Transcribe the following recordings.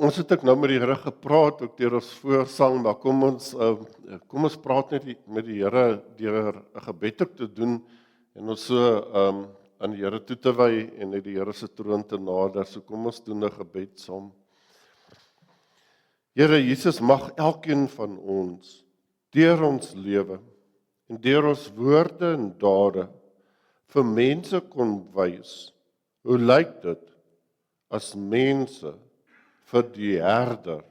Ons het ook nou met die Here gepraat, ook deur ons voorsang, maar kom ons praat net met die Here deur 'n gebed ook te doen en ons so aan die Here toe te wy en net die Here se troon te nader. So kom ons doen 'n gebed saam. Here Jesus, mag elkeen van ons deur ons lewe en deur ons woorde en dade vir mense kon wys. Hoe lyk dit as mense vir die herder,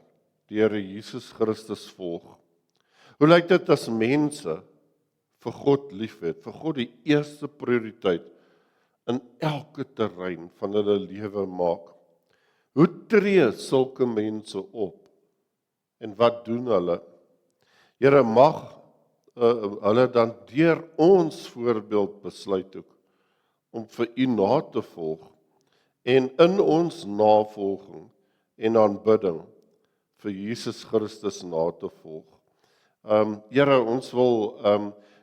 die Here Jesus Christus volg? Hoe lyk dit as mense vir God liefhet, vir God die eerste prioriteit in elke terrein van hulle lewe maak? Hoe tree sulke mense op en wat doen hulle? Here, mag hulle dan deur ons voorbeeld besluit ook om vir U na te volg en in ons navolging en aanbidding vir Jesus Christus na te volg. Here, ons wil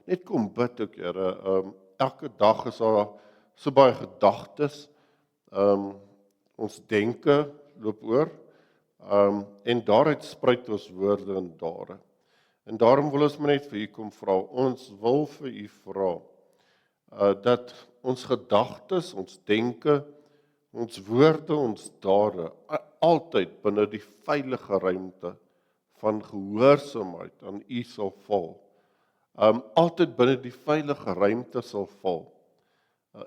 net kom bid ook, Here. Elke dag is daar so baie gedagtes. Ons denke loop oor. En daaruit spruit ons woorde en dade. En daarom wil ons maar net vir U kom vra. Ons wil vir U vra dat ons gedagtes, ons denke, ons woorde, ons dade altyd binne die veilige ruimte van gehoorsaamheid aan U sal val. Altyd binne die veilige ruimte sal val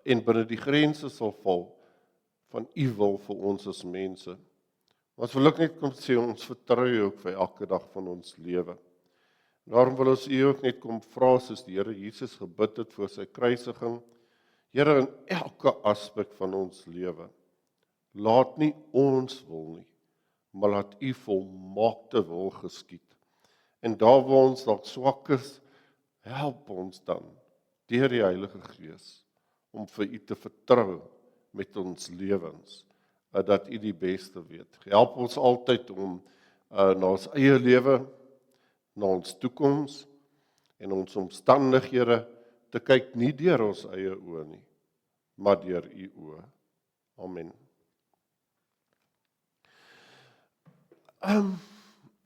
en binne die grense sal val van U wil vir ons as mense. Ons wil ook net kom sê, ons vertrou U ook vir elke dag van ons lewe. Daarom wil ons U ook net kom vra, soos die Here Jesus gebid het voor sy kruisiging. Here, in elke aspek van ons lewe, laat nie ons wil nie, maar laat U volmaakte wil geskied. En daar waar ons dalk swak is, help ons dan deur die Heilige Gees om vir U te vertrou met ons lewens, dat U die beste weet. Help ons altyd om na ons eie lewe, na ons toekoms en ons omstandighede te kyk, nie deur ons eie oë nie, maar deur U oë. Amen.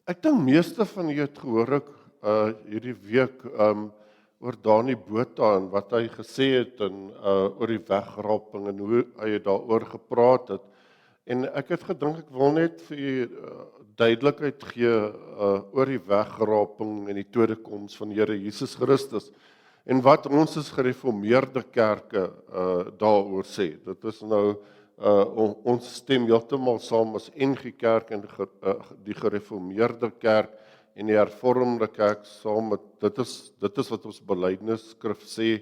Ek dink meeste van julle het gehoor ek hierdie week oor Dani Botha en wat hy gesê het en oor die wegraping en hoe hy daaroor gepraat het. En ek het gedink ek wil net vir u duidelikheid gee oor die wegraping en die tweede koms van Here Jesus Christus en wat ons as gereformeerde kerke daaroor sê. Dit is nou ons stem heeltemal saam as NG Kerk en die gereformeerde kerk en die hervormde kerk saam. Dit is wat ons belydenisskrif sê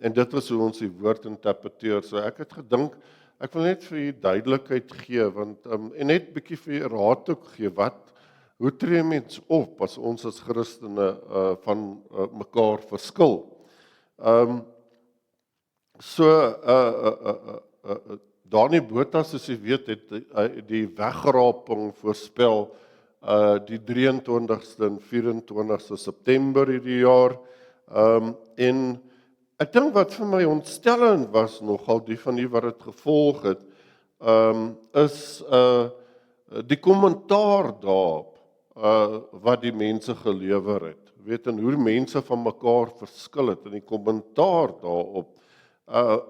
en dit is hoe ons die woord interpreteer. So ek het gedink ek wil net vir u duidelikheid gee want en net bietjie vir u raad ook gee hoe tree mens op as ons as Christene van mekaar verskil. Dani Botha, soos jy weet, het die wegraping voorspel die 23ste en 24ste September hierdie jaar. En ek dink wat vir my ontstellend was nogal, die van u wat dit gevolg het, is die kommentaar daarop wat die mense gelewer het. Weet, en hoe mense van mekaar verskil het in die kommentaar daarop.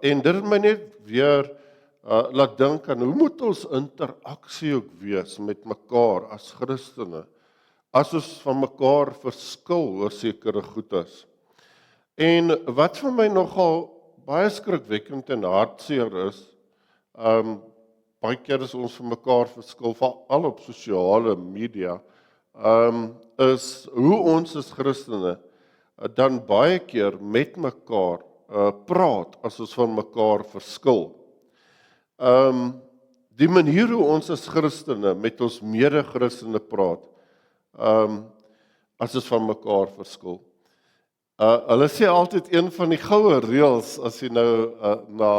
En dit het my net weer laat dink aan hoe moet ons interaksie ook wees met mekaar as Christene, as ons van mekaar verskil oor sekere goedes. En wat vir my nogal baie skrikwekkend en hartseer is, baie keer as ons van mekaar verskil, veral op sosiale media, is hoe ons as Christene dan baie keer met mekaar praat as ons van mekaar verskil. Die manier hoe ons as Christene met ons mede-Christene praat, as ons van mekaar verskil. Hulle sê altyd een van die goue reëls as jy nou na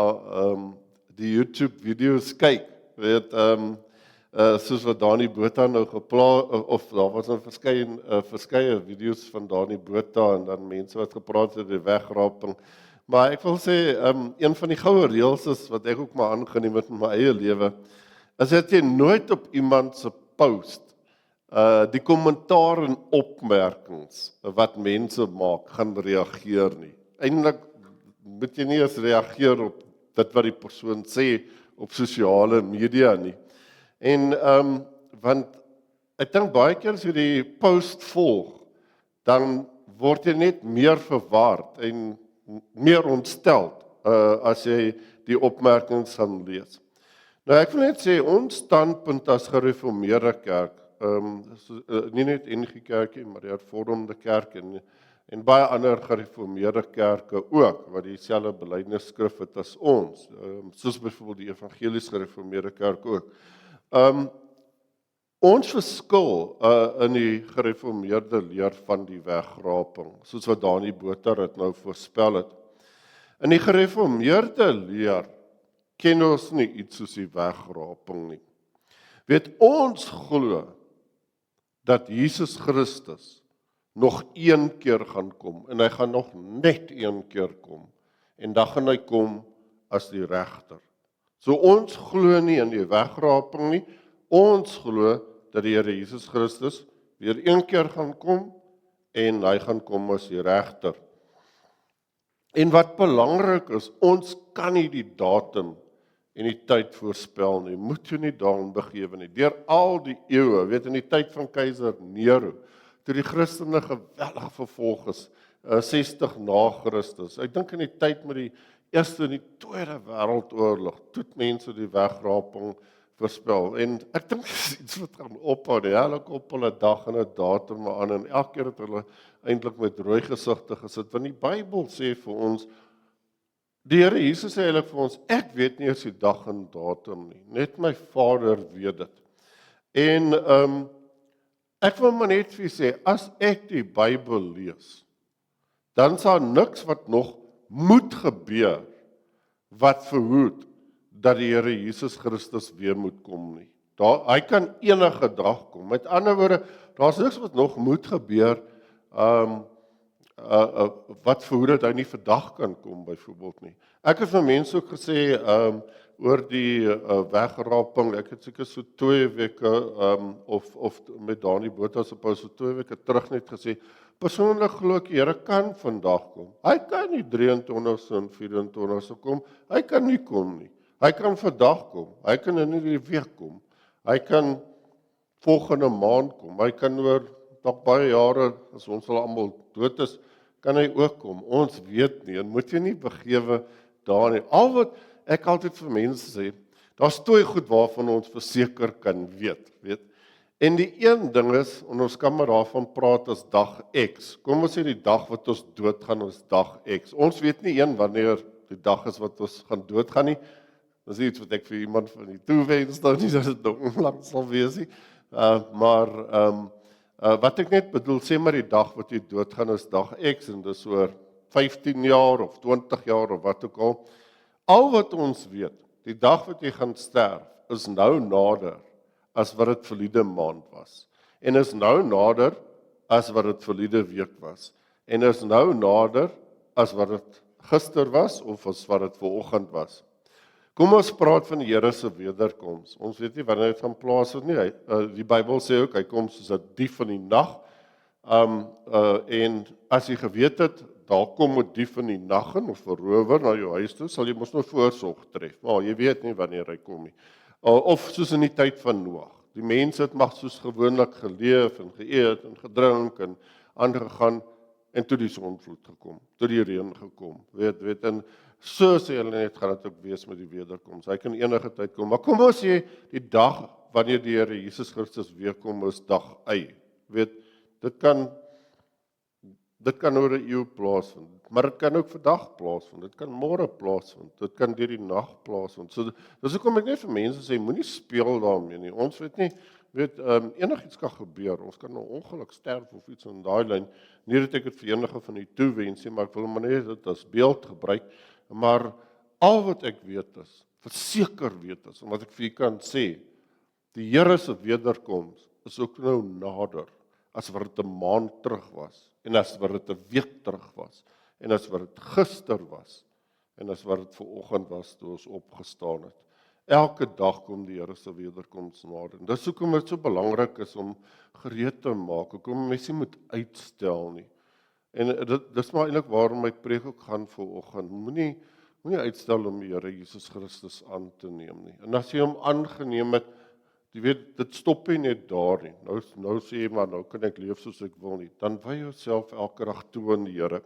die YouTube video's kyk, weet, soos wat Dani Botha nou of daar was nou verskeie video's van Dani Botha en dan mense wat gepraat het oor die wegraping. Maar ek wil sê, een van die goue reëls is, wat ek ook maar aangeneem het in my eie lewe, is dat jy nooit op iemand se post, die kommentaar en opmerkings wat mense maak, gaan reageer nie. Eintlik moet jy nie eens reageer op dit wat die persoon sê op sosiale media nie. En want ek dink baie keer as jy die post volg, dan word jy net meer verward en meer ontsteld as jy die opmerkings gaan lees. Nou ek wil net sê, ons standpunt as gereformeerde kerk, nie net NG Kerk nie, maar die hervormde kerk en baie ander gereformeerde kerke ook, wat dieselfde belydenisskrif het as ons, soos byvoorbeeld die evangelies gereformeerde kerk ook. Ons verskil in die gereformeerde leer van die wegraping, soos wat Dani Botha het nou voorspel het. In die gereformeerde leer ken ons nie iets soos die wegraping nie. Weet, ons glo dat Jesus Christus nog een keer gaan kom, en hy gaan nog net een keer kom, en dan gaan hy kom as die regter. So ons glo nie in die wegraping nie, ons glo dat die Here Jesus Christus weer een keer gaan kom, en hy gaan kom as die regter. En wat belangrik is, ons kan nie die datum en die tyd voorspel nie, moet jy nie daarin begewe nie. Deur al die eeue, weet in die tyd van keiser Nero, toe die Christene geweldig vervolg is, 60 na Christus. Ek dink in die tyd met die Eerste en die Tweede Wêreldoorlog, toe het mense die wegraping voorspel. En ek dink dit is iets wat gaan ophou, hulle op hulle dag en 'n datum aan, en elke keer het hulle eintlik met rooi gesigte gesit, want die Bybel sê vir ons, die Here Jesus sê eintlik vir ons, ek weet nie eens die dag en datum nie, net my Vader weet dit. En ek wil maar net vir sê, as ek die Bybel lees, dan sal niks wat nog moet gebeur, wat verhoed, dat die Here Jesus Christus weer moet kom nie. Hy kan enige dag kom. Met ander woorde, daar's niks wat nog moet gebeur, wat verhoed dat hy nie vandag kan kom, byvoorbeeld nie. Ek het vir mense ook gesê, oor die wegraping, ek het seker so 2 weke, of met Dani Botha se pos so 2 weke terug net gesê, persoonlik glo ek, die Here kan vandag kom. Hy kan nie 23 en 24 kom, hy kan nie kom nie. Hy kan vandag kom, hy kan in die week kom, hy kan volgende maand kom, hy kan oor nog baie jare, as ons al almal dood is, kan hy ook kom. Ons weet nie, en moet jy nie begewe daar nie. Al wat ek altyd vir mense sê, daar's 2 goed waarvan ons verseker kan weet. En die een ding is, en ons kan maar daarvan praat as dag X. Kom ons sê die dag wat ons doodgaan is dag X. Ons weet nie wanneer die dag is wat ons gaan doodgaan nie. Dis iets wat ek vir iemand van die toewens nou nie, dat dit nog onlangs sal wees nie. Wat ek net bedoel, sê maar die dag wat jy doodgaan is dag X, en dis oor 15 jaar of 20 jaar of wat ook al. Al wat ons weet, die dag wat jy gaan sterf, is nou nader as wat dit verlede maand was. En is nou nader as wat dit verlede week was. En is nou nader as wat dit gister was of as wat dit vanoggend was. Kom ons praat van die Here se wederkoms. Ons weet nie wanneer dit gaan plaasvind nie. Die Bybel sê ook, hy kom soos 'n dief in die nag. En as jy geweet het, daar kom 'n dief in die nag in, of 'n rower na jou huis toe, sal jy mos nou voorsorg tref. Maar jy weet nie wanneer hy kom nie. Of soos in die tyd van Noag. Die mense het maar soos gewoonlik geleef en geëet en gedrink en aangegaan, en toe die sonvloed gekom, toe die reën gekom. Weet, en so sê hulle net, gaan dit ook wees met die wederkoms. Hy kan enige tyd kom, maar kom ons sê, die dag wanneer die Here Jesus Christus weer kom, is dag Y. Weet, dit kan oor 'n eeu plaasvind, maar dit kan ook vandag plaasvind, dit kan môre plaasvind, dit kan deur die nag plaasvind. So, dis hoekom ek net vir mense sê, moenie speel daarmee nie. Ons weet nie, enigiets kan gebeur. Ons kan nou ongeluk sterf of iets in daai lyn. Nie dat ek dit vir enige van die toewens nie, maar ek wil maar net dit as beeld gebruik. Maar al wat ek weet is, verseker weet is, en wat ek vir julle kan sê, die Here se wederkoms is ook nou nader as wat dit 'n maand terug was, en as wat dit 'n week terug was, en as wat dit gister was, en as wat dit vanoggend was toe ons opgestaan het. elke dag kom die Here se wederkoms nader. En dis hoekom dit so belangrik is om gereed te maak, hoekom mense nie moet uitstel nie. En dis maar eintlik waarom my preek ook gaan vanoggend. Moenie uitstel om die Here Jesus Christus aan te neem nie. En as jy hom aangeneem het, jy weet, dit stop nie net daar nie. Nou sê jy maar, nou kan ek leef soos ek wil nie. Dan wy jouself elke dag toe aan die Here.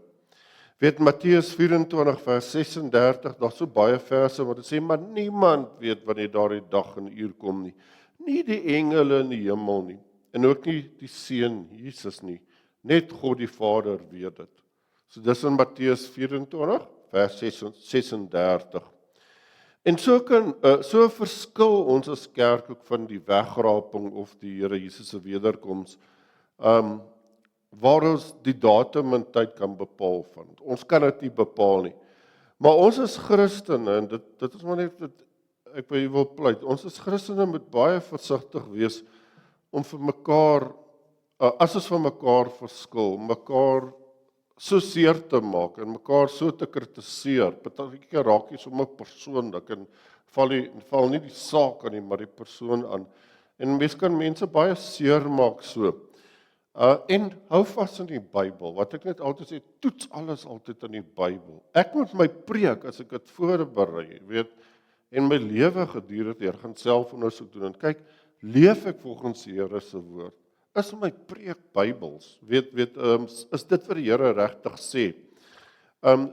Weet Matteus 24 vers 36, daar's so baie verse wat dit sê, maar niemand weet wanneer daardie dag en uur kom nie. Nie die engele in die hemel nie, en ook nie die Seun Jesus nie. Net God die Vader weet dit. So dis in Matteus 24 vers 36. En so verskil ons as kerk ook van die wegraping of die Here Jesus se wederkoms, waar ons die datum en tyd kan bepaal van. Ons kan dit nie bepaal nie. Maar ons as Christene, en dit is maar net wat ek by u wil pleit, ons as Christene moet baie versigtig wees om vir mekaar, as ons van mekaar verskil, mekaar so seer te maak en mekaar so te kritiseer. Partykeer raak jy sommer persoonlik en val nie die saak aan nie, maar die persoon aan. En mens kan mense baie seer maak so. En hou vas in die Bybel. Wat ek net altyd sê, toets alles altyd in die Bybel. Ek moet my preek as ek dit voorberei, weet, en my lewe gedurende deur gaan selfondersoek doen en kyk, leef ek volgens die Here se woord? Is my preek Bybels? Is dit wat die Here regtig sê?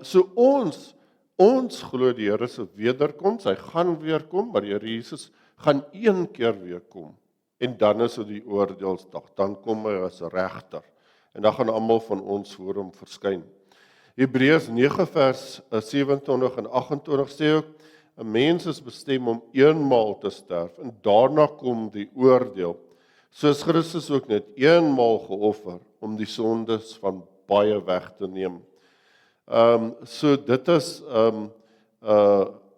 So ons glo die Here se wederkoms, hy gaan weer kom, maar die Here Jesus gaan een keer weer kom. En dan is dit die oordeelsdag, dan kom hy as regter. En dan gaan almal van ons voor hom verskyn. Hebreërs 9 vers 27 en 28 sê ook, 'n mens is bestem om eenmaal te sterf, en daarna kom die oordeel. Soos Christus ook net eenmaal geoffer om die sondes van baie weg te neem. So dit is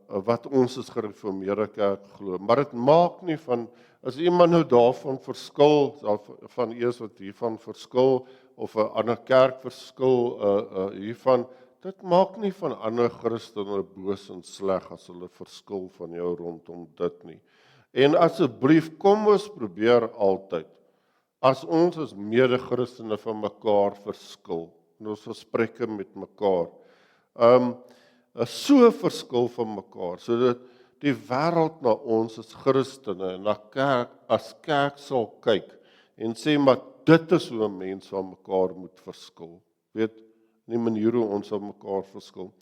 wat ons as gereformeerde kerk glo. Maar dit maak nie van, as iemand nou daarvan verskil, van eers wat hiervan verskil, of 'n ander kerk verskil hiervan, dit maak nie van ander Christene boos en sleg as hulle verskil van jou rondom dit nie. En asseblief, kom ons probeer altyd, as ons as mede-Christene van mekaar verskil, in ons gesprekke met mekaar, so verskil van mekaar, sodat die wêreld na ons as Christene, na kerk, as kerk sal kyk, en sê, maar dit is hoe 'n mens van mekaar moet verskil. Weet, die manier hoe ons van mekaar verskil.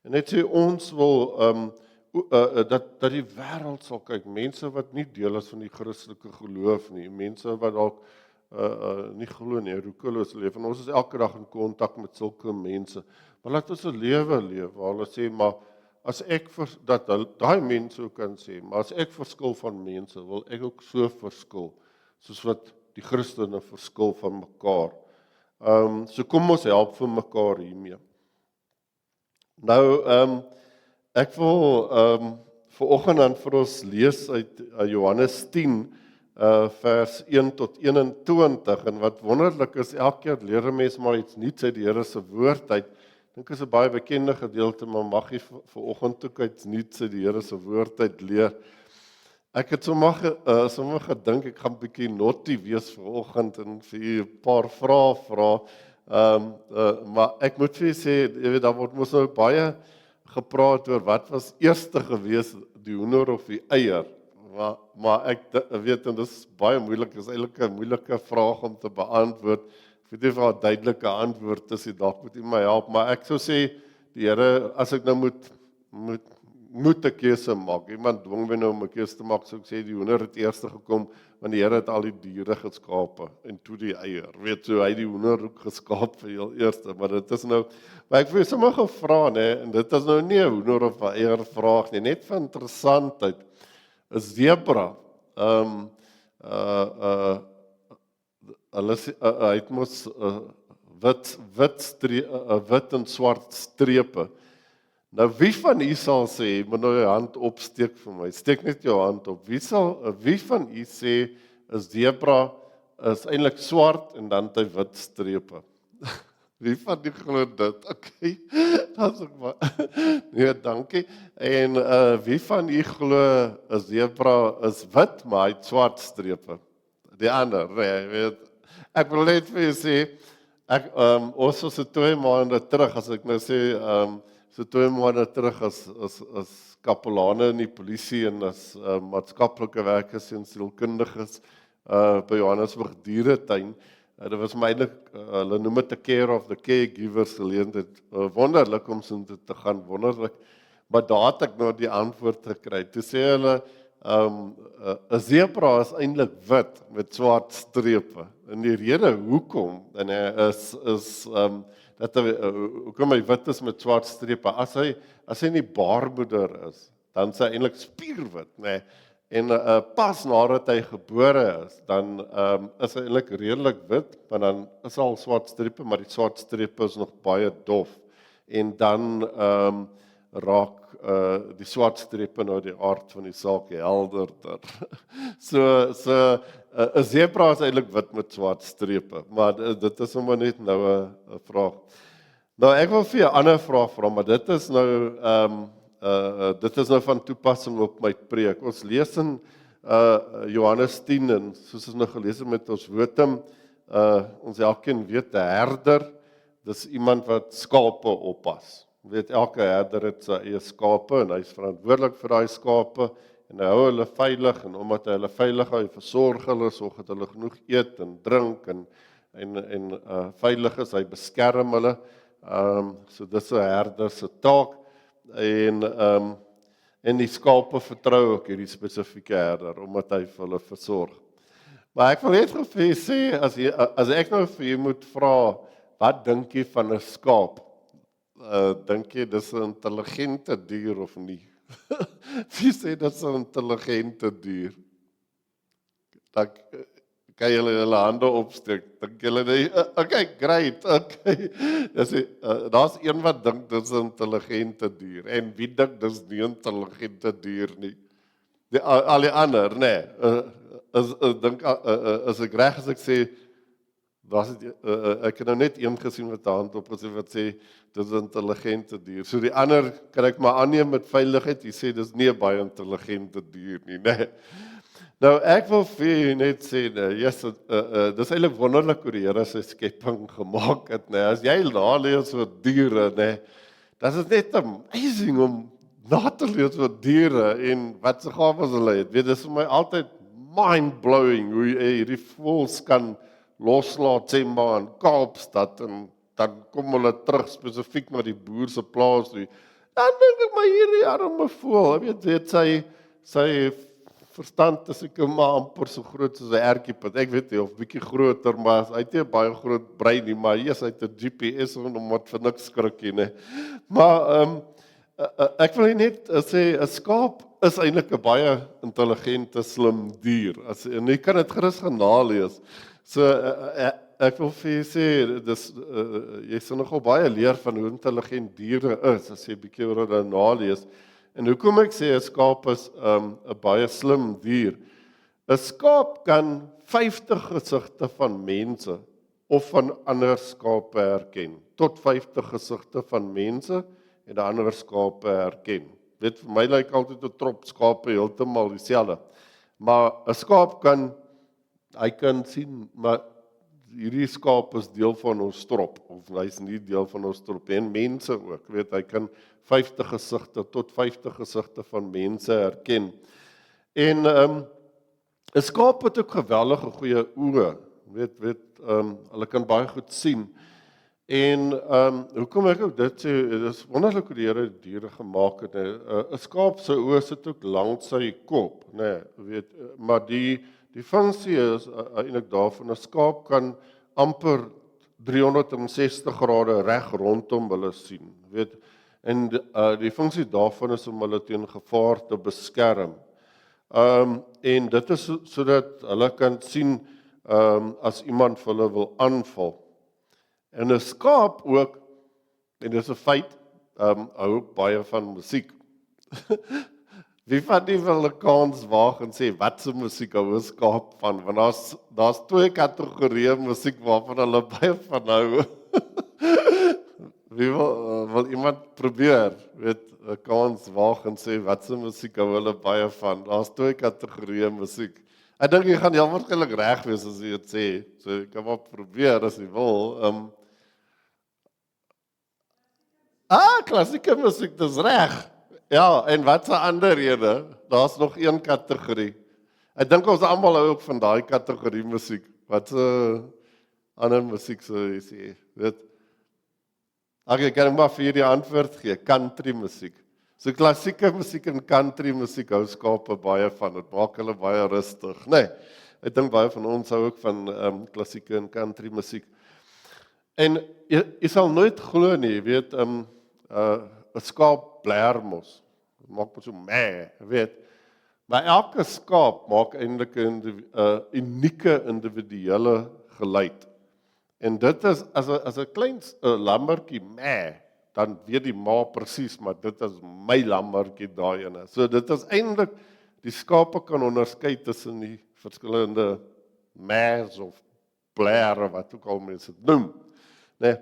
En net sê, ons wil, dat die wêreld sal kyk, mense wat nie deel is van die Christelike geloof nie, mense wat dalk nie glo nie, roekeloos leef, en ons is elke dag in kontak met sulke mense, maar laat ons 'n lewe leef, waar hulle sê, maar as ek, dat daai mense ook kan sê, maar as ek verskil van mense, wil ek ook so verskil, soos wat die Christene verskil van mekaar. So kom ons help vir mekaar hiermee. Nou, ek wil vanoggend dan vir ons lees uit Johannes 10, vers 1 tot 21, en wat wonderlik is, elke keer leer 'n mens maar iets nuuts uit die Here se woord uit. Ek dink is 'n baie bekende gedeelte, maar mag jy vanoggend ook iets nuuts uit die Here se woord uit leer. Ek het sommer gedink ek gaan 'n bietjie naughty wees vanoggend en vir u 'n paar vrae vra. Maar ek moet vir u sê, jy weet, daar word mos nou baie gepraat oor wat was eerste gewees, die hoender of die eier. Maar ek weet, en dit is baie moeilik, is eintlik 'n moeilike vraag om te beantwoord. Ek weet nie of 'n duidelike antwoord is, dalk moet u my help, maar ek sou sê, die Here, as ek nou moet 'n keuse maak, iemand dwing my nou om 'n keuse te maak, sou ek sê, die hoender het eers gekom, want die Here het al die diere geskape, en toe die eier, weet, so hy die hoender ook geskaap vir heel eerste, maar dit is nou, maar ek het sommer gevra, en dit is nou nie 'n hoender of 'n eier vraag nie, net van interessantheid. 'n Zebra, hy het mos wit en swart strepe. Nou wie van u sal sê, moet nou jou hand opsteek vir my, steek net jou hand op, wie van u sê, 'n zebra is eintlik swart en dan het hy wit strepe? Wie van die glo dit? Okay. Dis ook maar. Nee, dankie. En wie van u glo 'n zebra is wit, maar hy het swart strepe? Die ander, nee, weet. Ek wil net vir julle sê, ons was so 2 maande terug, as ek nou sê, so 2 maande terug as kapelane in die polisie en as maatskaplike werkers en sielkundiges by Johannesburg Dieretuin. Dit was my eintlik, hulle noem dit 'n care of the caregivers geleentheid. Wonderlik om so te gaan, wonderlik. Maar daar het ek nou die antwoord gekry. Toe sê hulle, 'n zebra is eintlik wit met swart strepe. En die rede hoekom en is dat hoekom hy wit is met swart strepe. As hy nie baarmoeder is, dan is hy eintlik spierwit, nê. En pas nadat hy gebore is, dan is hy eintlik redelik wit, maar dan is al swart strepe, maar die swart strepe is nog baie dof. En dan raak die swart strepe nou die aard van die saak helderder. So 'n zebra is eintlik wit met swart strepe, maar dit is sommer net nou 'n vraag. Nou ek wil vir 'n ander vraag vra, maar dit is nou van toepassing op my preek. Ons lees in Johannes 10 en soos ons nou gelees het met ons wotum, ons elkeen weet 'n herder, dis iemand wat skape oppas. Weet elke herder het sy eie skape en hy is verantwoordelik vir daai skape en hy hou hulle veilig en omdat hy hulle veilig hou, hy versorg hulle, sorg dat hulle genoeg eet en drink en veilig is, hy beskerm hulle. So dis 'n herder se taak en die skape vertrou ook hierdie spesifieke herder omdat hy vir hulle versorg. Maar ek wil net vir julle sê as ek nou vir julle moet vra, wat dink jy van 'n skaap? Dink jy dis 'n intelligente dier of nie? Wie sê dit is 'n intelligente dier? Dan kan julle julle hande opsteek. Dink julle nie? Okay, great. Okay. Daar's een wat dink dit is 'n intelligente dier en wie dink dis nie 'n intelligente dier nie? Al die ander, nee. As ek reg as ek sê ek het nou net een gesien met 'n hand op gesê wat sê dis 'n intelligente dier. So die ander kan ek maar aanneem met veiligheid, jy sê dis nie 'n baie intelligente dier nie, nee. Nou ek wil vir julle net sê, dis eintlik wonderlik hoe die Here sy skepping gemaak het, nee. As jy nalees oor diere, nee, dit is net amazing om na te lees oor diere en wat se gawes hulle het. Weet, dis vir my altyd mind-blowing hoe jy hierdie voëls kan loslaat, sê maar in Kaapstad en dan kom hulle terug spesifiek na die boer se plaas toe. Dan dink ek maar hierdie arme voël, weet sy verstand is ek maar amper so groot soos 'n ertjiepit. Ek weet nie of bietjie groter, maar hy het nie 'n baie groot brein nie, maar hy het 'n GPS om wat vir niks skrikkie, nee. Maar ek wil net sê 'n skaap is eintlik 'n baie intelligente, slim dier. En jy kan dit gerus gaan nalees. So ek wil vir julle sê dis jy sal nogal baie leer van hoe intelligent diere is as jy bietjie oor hulle nalees. En hoekom ek sê 'n skaap is 'n baie slim dier? 'n Skaap kan 50 gesigte van mense of van ander skape herken. Tot 50 gesigte van mense en ander skape herken. Dit vir my lyk altyd 'n trop skape heeltemal dieselfde. Maar 'n skaap hy kan sien, maar hierdie skaap is deel van ons trop, of hy is nie deel van ons trop, en mense ook, weet, hy kan 50 gesigte tot 50 gesigte van mense herken. En 'n skaap het ook geweldige goeie oë, weet, hulle kan baie goed sien. En hoekom ek ook dit sê, dit is wonderlik hoe die Here diere gemaak het. 'n Skaap se oë sit ook langs sy kop, nee, weet, maar die funksie is eintlik daarvan 'n skaap kan amper 360 grade reg rondom hulle sien, weet. En die funksie daarvan is om hulle teen gevaar te beskerm. En dit is sodat hulle kan sien as iemand vir hulle wil aanval. En 'n skaap ook, en dis 'n feit, hou baie van musiek. Wie van die wil 'n kans waag en sê wat se musiek hou 'n skaap van? Want daar's twee kategorieë musiek waarvan hulle baie van hou. Wie wil iemand probeer? Weet, 'n kans waag en sê wat se musiek hou hulle baie van. Daar's 2 kategorieë musiek. Ek dink jy gaan heel waarskynlik reg wees as jy dit sê. So jy kan maar probeer as jy wil. Klassieke musiek, dis reg. Ja, en wat 'n ander rede? Daar's nog een kategorie. Ek dink ons almal hou ook van daai kategorie musiek. Wat 'n ander musiek sou jy sê? Weet. Ek kan maar vir die antwoord gee, country musiek. So klassieke musiek en country musiek hou skape baie van. Dit maak hulle baie rustig, né? Nee, ek dink baie van ons hou ook van klassieke en country musiek. En jy sal nooit glo nie, jy weet, 'n skaap bler mos. Maak mos so meh, weet. Maar elke skaap maak eintlik 'n unieke individuele geluid. En dit is as 'n klein lammertjie meh, dan weet die ma presies, maar dit is my lammertjie daai ene. So dit is eintlik die skape kan onderskei tussen die verskillende mehs of blare wat ook al mense dit noem. Nee.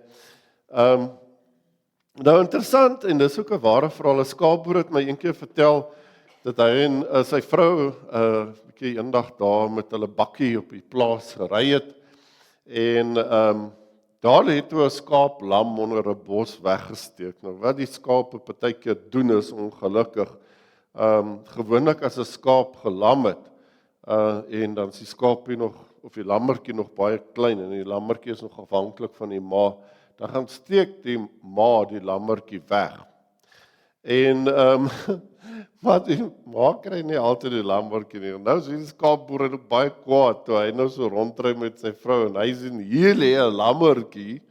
Nou interessant en dis ook 'n ware verhaal. 'n Skaapboer het my eendag vertel dat hy en sy vrou bietjie eendag daar met hulle bakkie op die plaas gery het en daar het toe 'n skaap lam onder 'n bos weggesteek. Nou wat die skape partykeer doen is ongelukkig. Gewoonlik as 'n skaap gelam het en dan is die skaapie nog of die lammertjie nog baie klein en die lammertjie is nog afhanklik van die ma, dan gaan steek die ma die lammertjie weg. En maar die ma kry nie altyd die lammertjie nie. Nou is die skaapboer ook baie kwaad toe hy nou so rondry met sy vrou en hy sien hier lê 'n lammertjie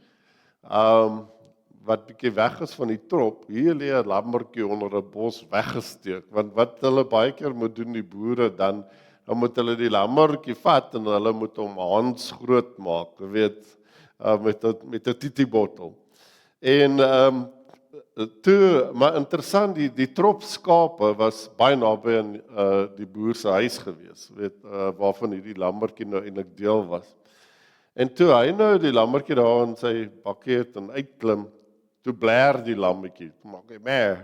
wat bietjie weg is van die trop. Hier lê 'n lammertjie onder 'n bos weggesteek. Want wat hulle baie keer moet doen die boere dan moet hulle die lammertjie vat en hulle moet hom handsgroot maak, jy weet, met 'n titiebottel. En maar interessant, die trop skape was baie naby aan die boer se huis gewees, weet, waarvan hierdie lammertjie nou eintlik deel was. En toe hy nou die lammertjie daar in sy bakkie het en uitklim, toe bler die lammetjie, toe maak hy meh.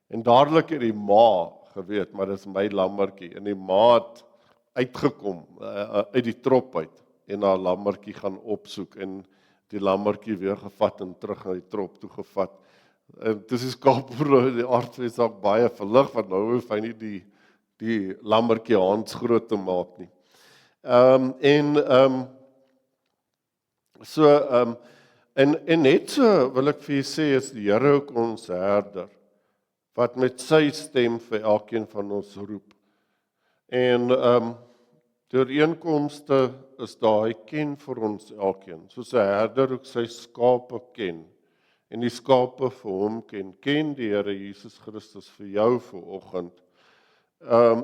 En dadelik het die ma geweet, maar dis my lammertjie. En die ma het uitgekom uit die trop uit en haar lammertjie gaan opsoek en die lammertjie weer gevat en terug na die trop toe gevat. En dis die skaapboer die aardwys ook baie verlig want nou hoef hy nie die lammertjie handsgroot te maak nie. En net so wil ek vir julle sê is die Here ook ons herder wat met sy stem vir elkeen van ons roep. En die ooreenkomste is daar, hy ken vir ons elkeen, soos 'n herder ook sy skape ken. En die skape vir hom ken die Here Jesus Christus vir jou vanoggend.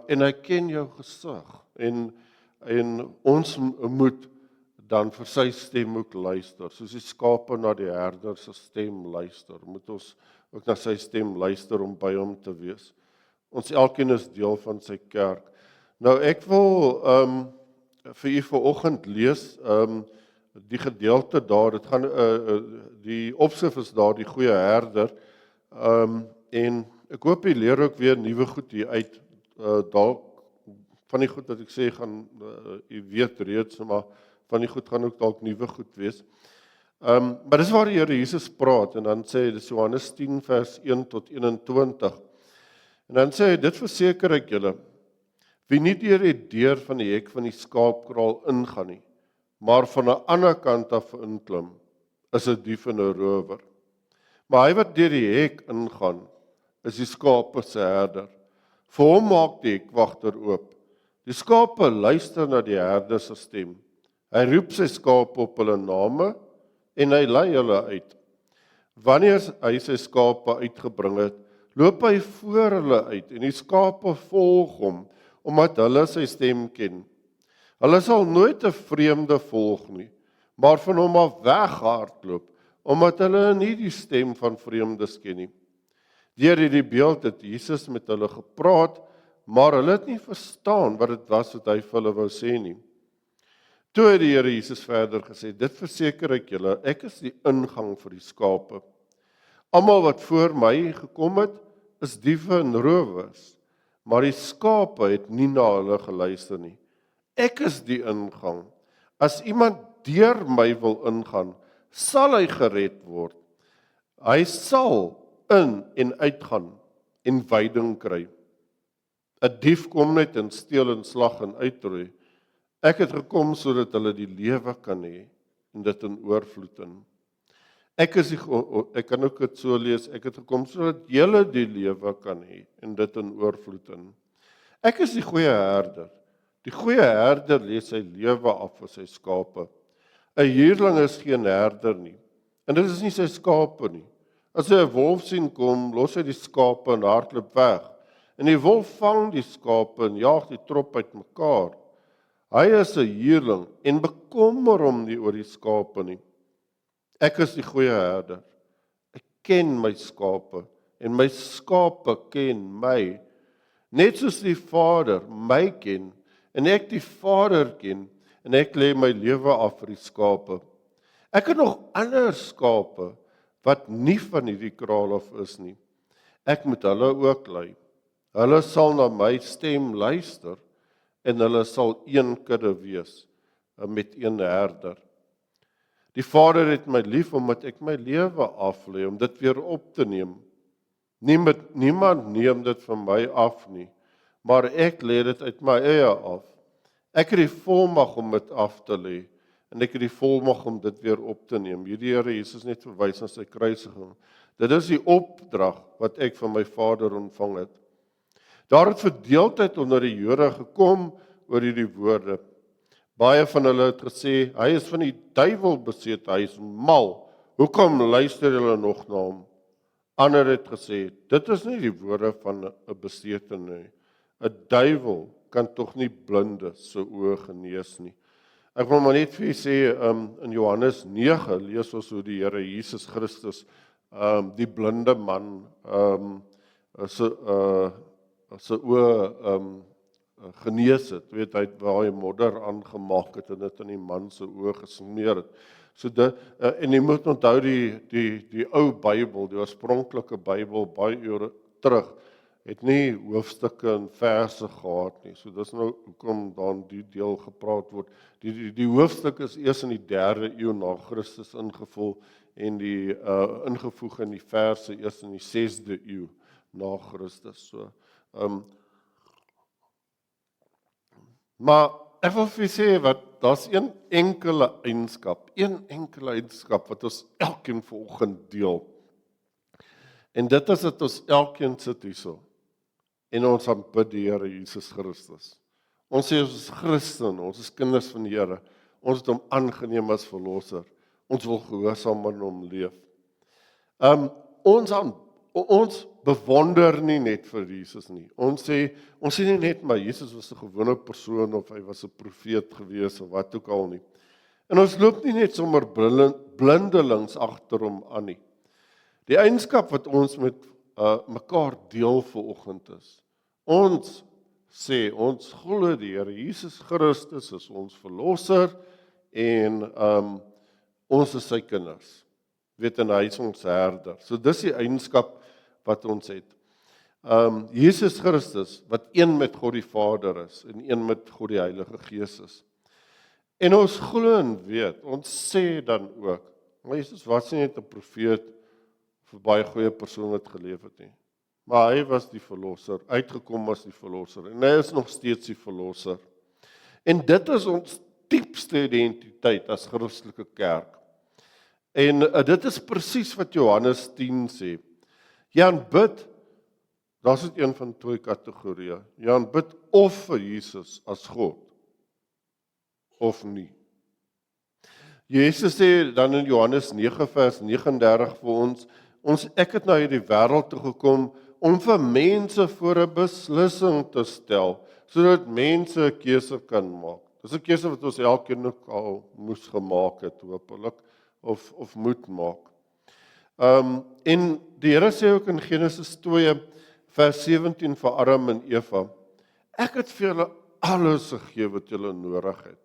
En hy ken jou gesig en ons moet dan vir sy stem ook luister. Soos die skape na die herder se stem luister, moet ons ook na sy stem luister om by hom te wees. Ons elkeen is deel van sy kerk. Nou ek wil vir u vanoggend lees die gedeelte daar, dit gaan die opskrif is daar die goeie herder. En ek hoop jy leer ook weer nuwe goed hier uit. Dalk van die goed wat ek sê gaan u weet reeds, maar van die goed gaan ook dalk nuwe goed wees. Maar dis waar die Here Jesus praat en dan sê dis Johannes 10 vers 1 tot 21. En dan sê hy, dit verseker ek julle, wie nie deur die deur van die hek van die skaapkraal ingaan nie, maar van 'n ander kant af inklim, is 'n dief en 'n rower. Maar hy wat deur die hek ingaan, is die skape se herder. Vir hom maak die hekwagter oop. Die skape luister na die herder se stem. Hy roep sy skape op hulle name en hy lei hulle uit. Wanneer hy sy skape uitgebring het, loop hy voor hulle uit en die skape volg hom, omdat hulle sy stem ken. Hulle sal nooit 'n vreemde volg nie, maar van hom af weghardloop, omdat hulle nie die stem van vreemdes ken nie. Deur hierdie beeld het Jesus met hulle gepraat, maar hulle het nie verstaan wat dit was wat hy vir hulle wou sê nie. Toe het die Here Jesus verder gesê, dit verseker ek julle, ek is die ingang vir die skape. Almal wat voor my gekom het, is diewe en rowers, maar die skape het nie na hulle geluister nie. Ek is die ingang. As iemand deur my wil ingaan, sal hy gered word. Hy sal in en uitgaan en veiding kry. 'n Dief kom net en steel en slag en uitroei. Ek het gekom sodat hulle die lewe kan hê en dit in oorvloed in. Ek kan ook dit so lees, ek het gekom sodat julle die lewe kan hê en dit in oorvloed in. Ek is die goeie herder. Die goeie herder lê sy lewe af vir sy skape. 'n Huurling is geen herder nie. En dit is nie sy skape nie. As hy 'n wolf sien kom, los hy die skape en hardloop weg. En die wolf vang die skape en jaag die trop uitmekaar. Hy is 'n huurling en bekommer hom nie oor die skape nie. Ek is die goeie herder. Ek ken my skape en my skape ken my. Net soos die Vader my ken en ek die Vader ken en ek lê my lewe af vir die skape. Ek het nog ander skape wat nie van hierdie kraalhof is nie. Ek moet hulle ook lei. Hulle sal na my stem luister en hulle sal een kudde wees met een herder. Die Vader het my lief omdat ek my lewe aflê om dit weer op te neem. Niemand neem dit van my af nie, maar ek lê dit uit my eie af. Ek het die volmag om dit af te lê en ek het die volmag om dit weer op te neem. Hierdie Here Jesus net verwys na sy kruisiging. Dit is die opdrag wat ek van my Vader ontvang het. Daar het verdeeldheid onder die Jode gekom oor hierdie woorde. Baie van hulle het gesê, hy is van die duiwel beset, hy is mal. Hoekom luister julle nog na hom? Ander het gesê, dit is nie die woorde van 'n besetene nie. 'n Duiwel kan tog nie blinde se oë genees nie. Ek wil maar net vir julle sê, in Johannes 9 lees ons hoe die Here Jesus Christus die blinde man se oë genees het. Weet hy waar hy modder aangemaak het en dit in die man se oë gesmeer het. So en jy moet onthou die ou Bybel, die oorspronklike Bybel baie eeue terug het nie hoofstukke en verse gehad nie. So dis nou hoekom dan die deel gepraat word. Die hoofstuk is eers in die 3de eeu na Christus ingevul en die ingevoeg in die verse eers in die 6de eeu na Christus. So maar ek wil vir sê daar's een enkele eienskap wat ons elkeen vanoggend deel. En dit is dat ons elkeen sit hierso en ons aanbid die Here Jesus Christus. Ons sê ons is Christen, ons is kinders van die Here. Ons het hom aangeneem as verlosser. Ons wil gehoorsaam aan hom leef. Ons bewonder nie net vir Jesus nie. Ons sê nie net maar Jesus was 'n gewone persoon of hy was 'n profeet gewees of wat ook al nie. En ons loop nie net sommer blindelings agter hom aan nie. Die eienskap wat ons met mekaar deel vanoggend is. Ons sê ons glo die Here Jesus Christus is ons verlosser en ons is sy kinders. Weet en hy is ons herder. So dis die eienskap wat ons het. Jesus Christus wat een met God die Vader is en een met God die Heilige Gees is. En ons glo en weet, ons sê dan ook, maar Jesus was nie net 'n profeet of 'n baie goeie persoon wat geleef het nie. Maar hy was die verlosser, uitgekom as die verlosser en hy is nog steeds die verlosser. En dit is ons diepste identiteit as Christelike kerk. En dit is presies wat Johannes 10 sê. Jy aanbid, daar's dit een van twee kategorieë. Jy aanbid of vir Jesus as God of nie. Jesus sê dan in Johannes 9 vers 39 vir ons ek het na hierdie wêreld toe gekom om vir mense voor 'n beslissing te stel, sodat mense 'n keuse kan maak. Dis 'n keuse wat ons elkeen ook al moes gemaak het, hopelik, of moet maak. En die Here sê ook in Genesis 2 vers 17 vir Adam en Eva, ek het vir julle alles gegee wat julle nodig het.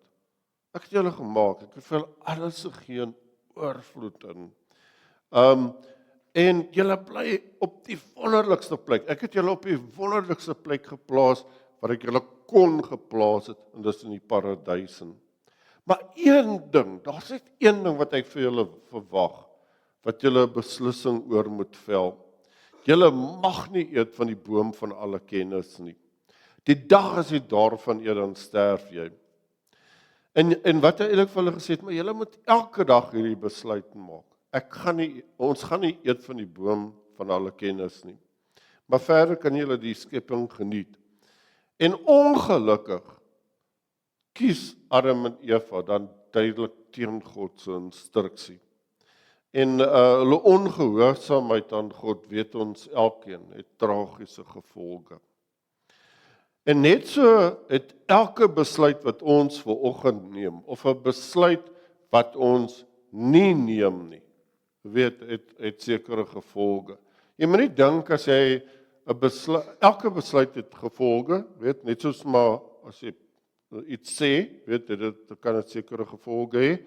Ek het julle gemaak, ek het vir julle alles gegee in oorvloed in. En julle bly op die wonderlikste plek. Ek het julle op die wonderlikste plek geplaas waar ek julle kon geplaas het, en dis in die paradys. Maar een ding, daar's net een ding wat ek vir julle verwag, wat julle 'n beslissing oor moet vel. Julle mag nie eet van die boom van alle kennis nie. Die dag as jy daarvan eet, dan sterf jy. En wat hy eintlik vir hulle gesê het, maar julle moet elke dag hierdie besluit maak. Ons gaan nie eet van die boom van alle kennis nie. Maar verder kan julle die skepping geniet. En ongelukkig kies Adam en Eva dan duidelik teen God se instruksie. En hulle ongehoorsaamheid aan God, weet ons elkeen, het tragiese gevolge. En net so het elke besluit wat ons vanoggend neem, of 'n besluit wat ons nie neem nie, het sekere gevolge. Jy moet nie dink as jy elke besluit het gevolge, net soos maar as jy iets sê, dit kan dit sekere gevolge hê.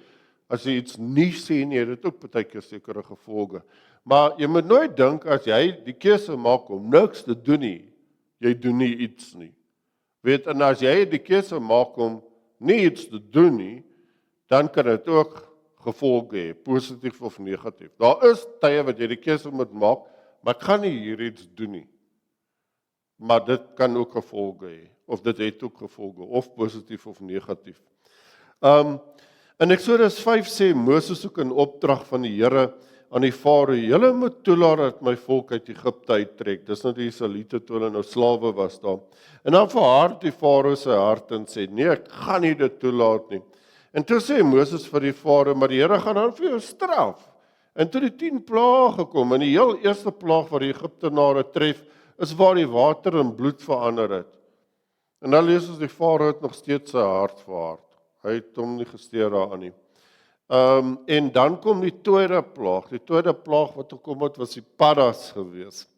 As jy iets nie sê nie, het dit ook partykeer sekere gevolge. Maar jy moet nooit dink as jy die keuse maak om niks te doen nie, jy doen nie iets nie. En as jy die keuse maak om nie iets te doen nie, dan kan dit ook gevolge hê, positief of negatief. Daar is tye wat jy die keuse moet maak, maar ek gaan nie hier iets doen nie. Maar dit kan ook gevolge hê, of dit het ook gevolge, of positief of negatief. In Eksodus 5 sê Moses ook in opdrag van die Here aan die Farao, julle moet toelaat dat my volk uit Egipte uittrek. Dis nou die Israeliete toe hulle nou slawe was daar. En dan verhard die Farao sy hart en sê, nee, ek gaan nie dit toelaat nie. En toe sê Moses vir die Farao, maar die Here gaan dan vir jou straf. En toe die 10 plaae gekom, en die heel eerste plaag wat die Egiptenare tref, is waar die water in bloed verander het. En dan lees ons die Farao het nog steeds sy hart verhard. Hy het hom nie gesteer daaraan nie. En dan kom die tweede plaag. Die tweede plaag wat gekom het, was die paddas gewees.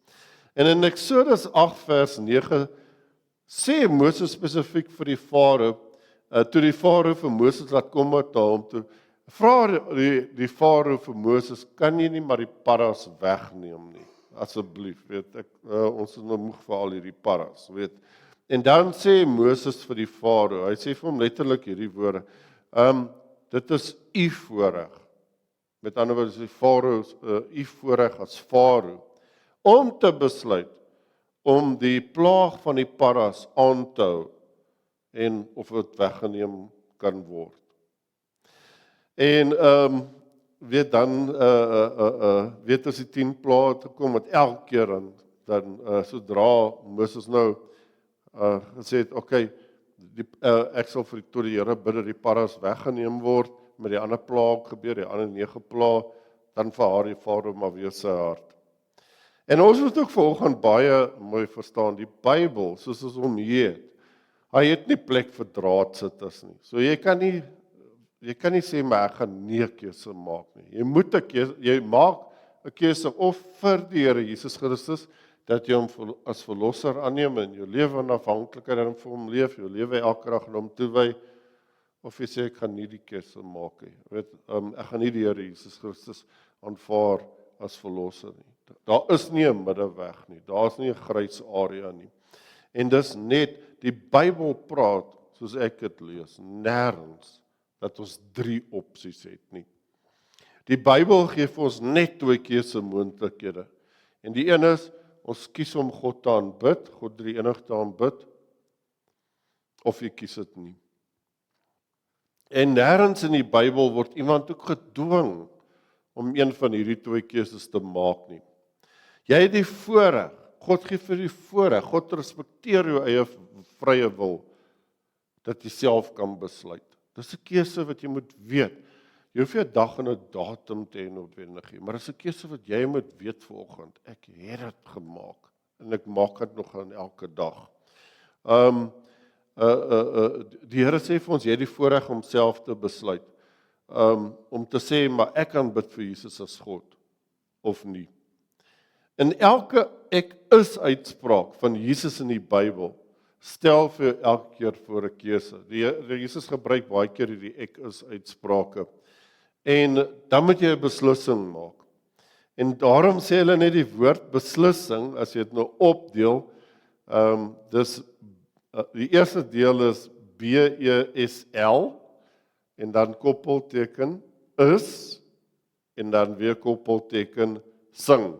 En in Eksodus 8 vers 9 sê Moses spesifiek vir die Farao, toe die Farao vir Moses laat kom het na hom toe, vra die Farao vir Moses, kan jy nie maar die paddas wegneem nie, asseblief, ons is nou moeg vir al hierdie paddas, En dan sê Moses vir die Farao, hy sê vir hom letterlik hierdie woorde, dit is u voorreg, met ander woorde die Farao, u voorreg as Farao, om te besluit, om die plaag van die paddas aan te hou, en of dit weggeneem kan word. En as die 10 plaae te kom, wat elke keer dan sodra Moses nou gesê het, okay, ek sal vir die Here bid dat die paddas weggeneem word, met die ander plaag gebeur, die ander 9 plaag, dan verhaar die Farao maar weer sy hart. En ons moet ook vanoggend baie mooi verstaan, die Bybel, soos ons hom hier het, hy het nie plek vir draadsitters nie. So jy kan nie sê, maar ek gaan nie 'n keuse maak nie. Jy maak 'n keuse of vir die Here Jesus Christus, dat jy hom as verlosser aanneem in jou lewe en afhanklikheid en vir hom leef, jou lewe elke dag aan hom toewy, of jy sê ek gaan nie die keuse maak nie. Ek gaan nie die Here Jesus Christus aanvaar as verlosser nie. Daar is nie 'n middeweg nie. Daar is nie 'n grys area nie. En dis net die Bybel praat, soos ek dit lees, nêrens dat ons 3 opsies het nie. Die Bybel gee vir ons net 2 keusemoontlikhede. En die een is, ons kies om God te aanbid, God drie-enig te aanbid, of jy kies dit nie. En nêrens in die Bybel word iemand ook gedwing om een van hierdie 2 keuses te maak nie. Jy het die voorreg, God gee vir die voorreg, God respekteer jou eie vrye wil, dat jy self kan besluit. Dis 'n keuse wat jy moet weet. Jy hoef nie 'n dag en 'n datum te hê noodwendig nie, maar dis 'n keuse wat jy moet weet vanoggend. Ek het dit gemaak en ek maak dit nog aan elke dag. Die Here sê vir ons, jy het die voorreg om self te besluit. Om te sê, maar ek kan bid vir Jesus as God of nie. In elke ek is uitspraak van Jesus in die Bybel stel vir jou elke keer voor 'n keuse. Die Jesus gebruik baie keer hierdie ek is uitsprake. En dan moet jy 'n beslissing maak. En daarom sê hulle net die woord beslissing, as jy dit nou opdeel, dis die eerste deel is BESL, en dan koppelteken is, en dan weer koppelteken sing.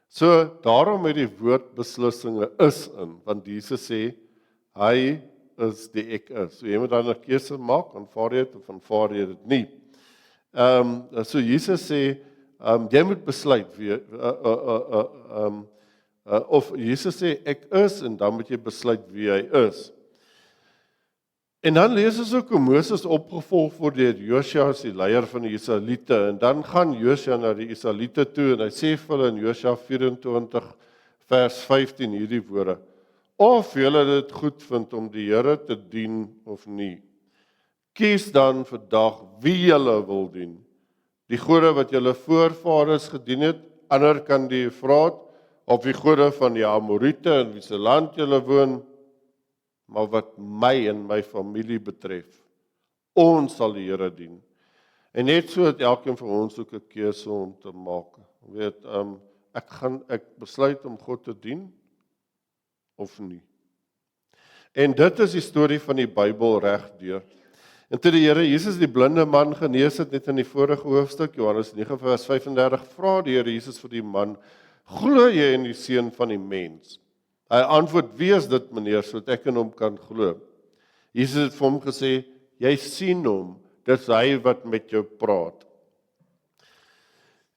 So, daarom het die woord beslissinge is in, want Jesus sê, hy is die ek is. So jy moet dan 'n keuse maak, aanvaar jy dit of aanvaar jy dit nie. So Jesus sê, jy moet besluit, of Jesus sê, ek is, en dan moet jy besluit wie hy is. En dan lees ons ook hoe Moses opgevolg word deur Josua as die leier van die Israeliete, en dan gaan Josua na die Israeliete toe, en hy sê vir hulle in Josua 24 vers 15 hierdie woorde, of julle dit goed vind om die Here te dien of nie, kies dan vandag wie julle wil dien, die gode wat julle voorvaders gedien het, ander kan die Efraat, of die gode van die Amorite in wie se land julle woon, maar wat my en my familie betref, ons sal die Here dien. En net so het elkeen van ons ook 'n keuse om te maak. Weet, ek besluit om God te dien of nie. En dit is die storie van die Bybel regdeur. En toe die Here Jesus die blinde man genees het, net in die vorige hoofstuk, Johannes 9 vers 35, vra die Here Jesus vir die man, glo jy in die Seun van die mens? Hy antwoord, wie is dit meneer, sodat ek in hom kan glo? Jesus het vir hom gesê, jy sien hom, dis hy wat met jou praat.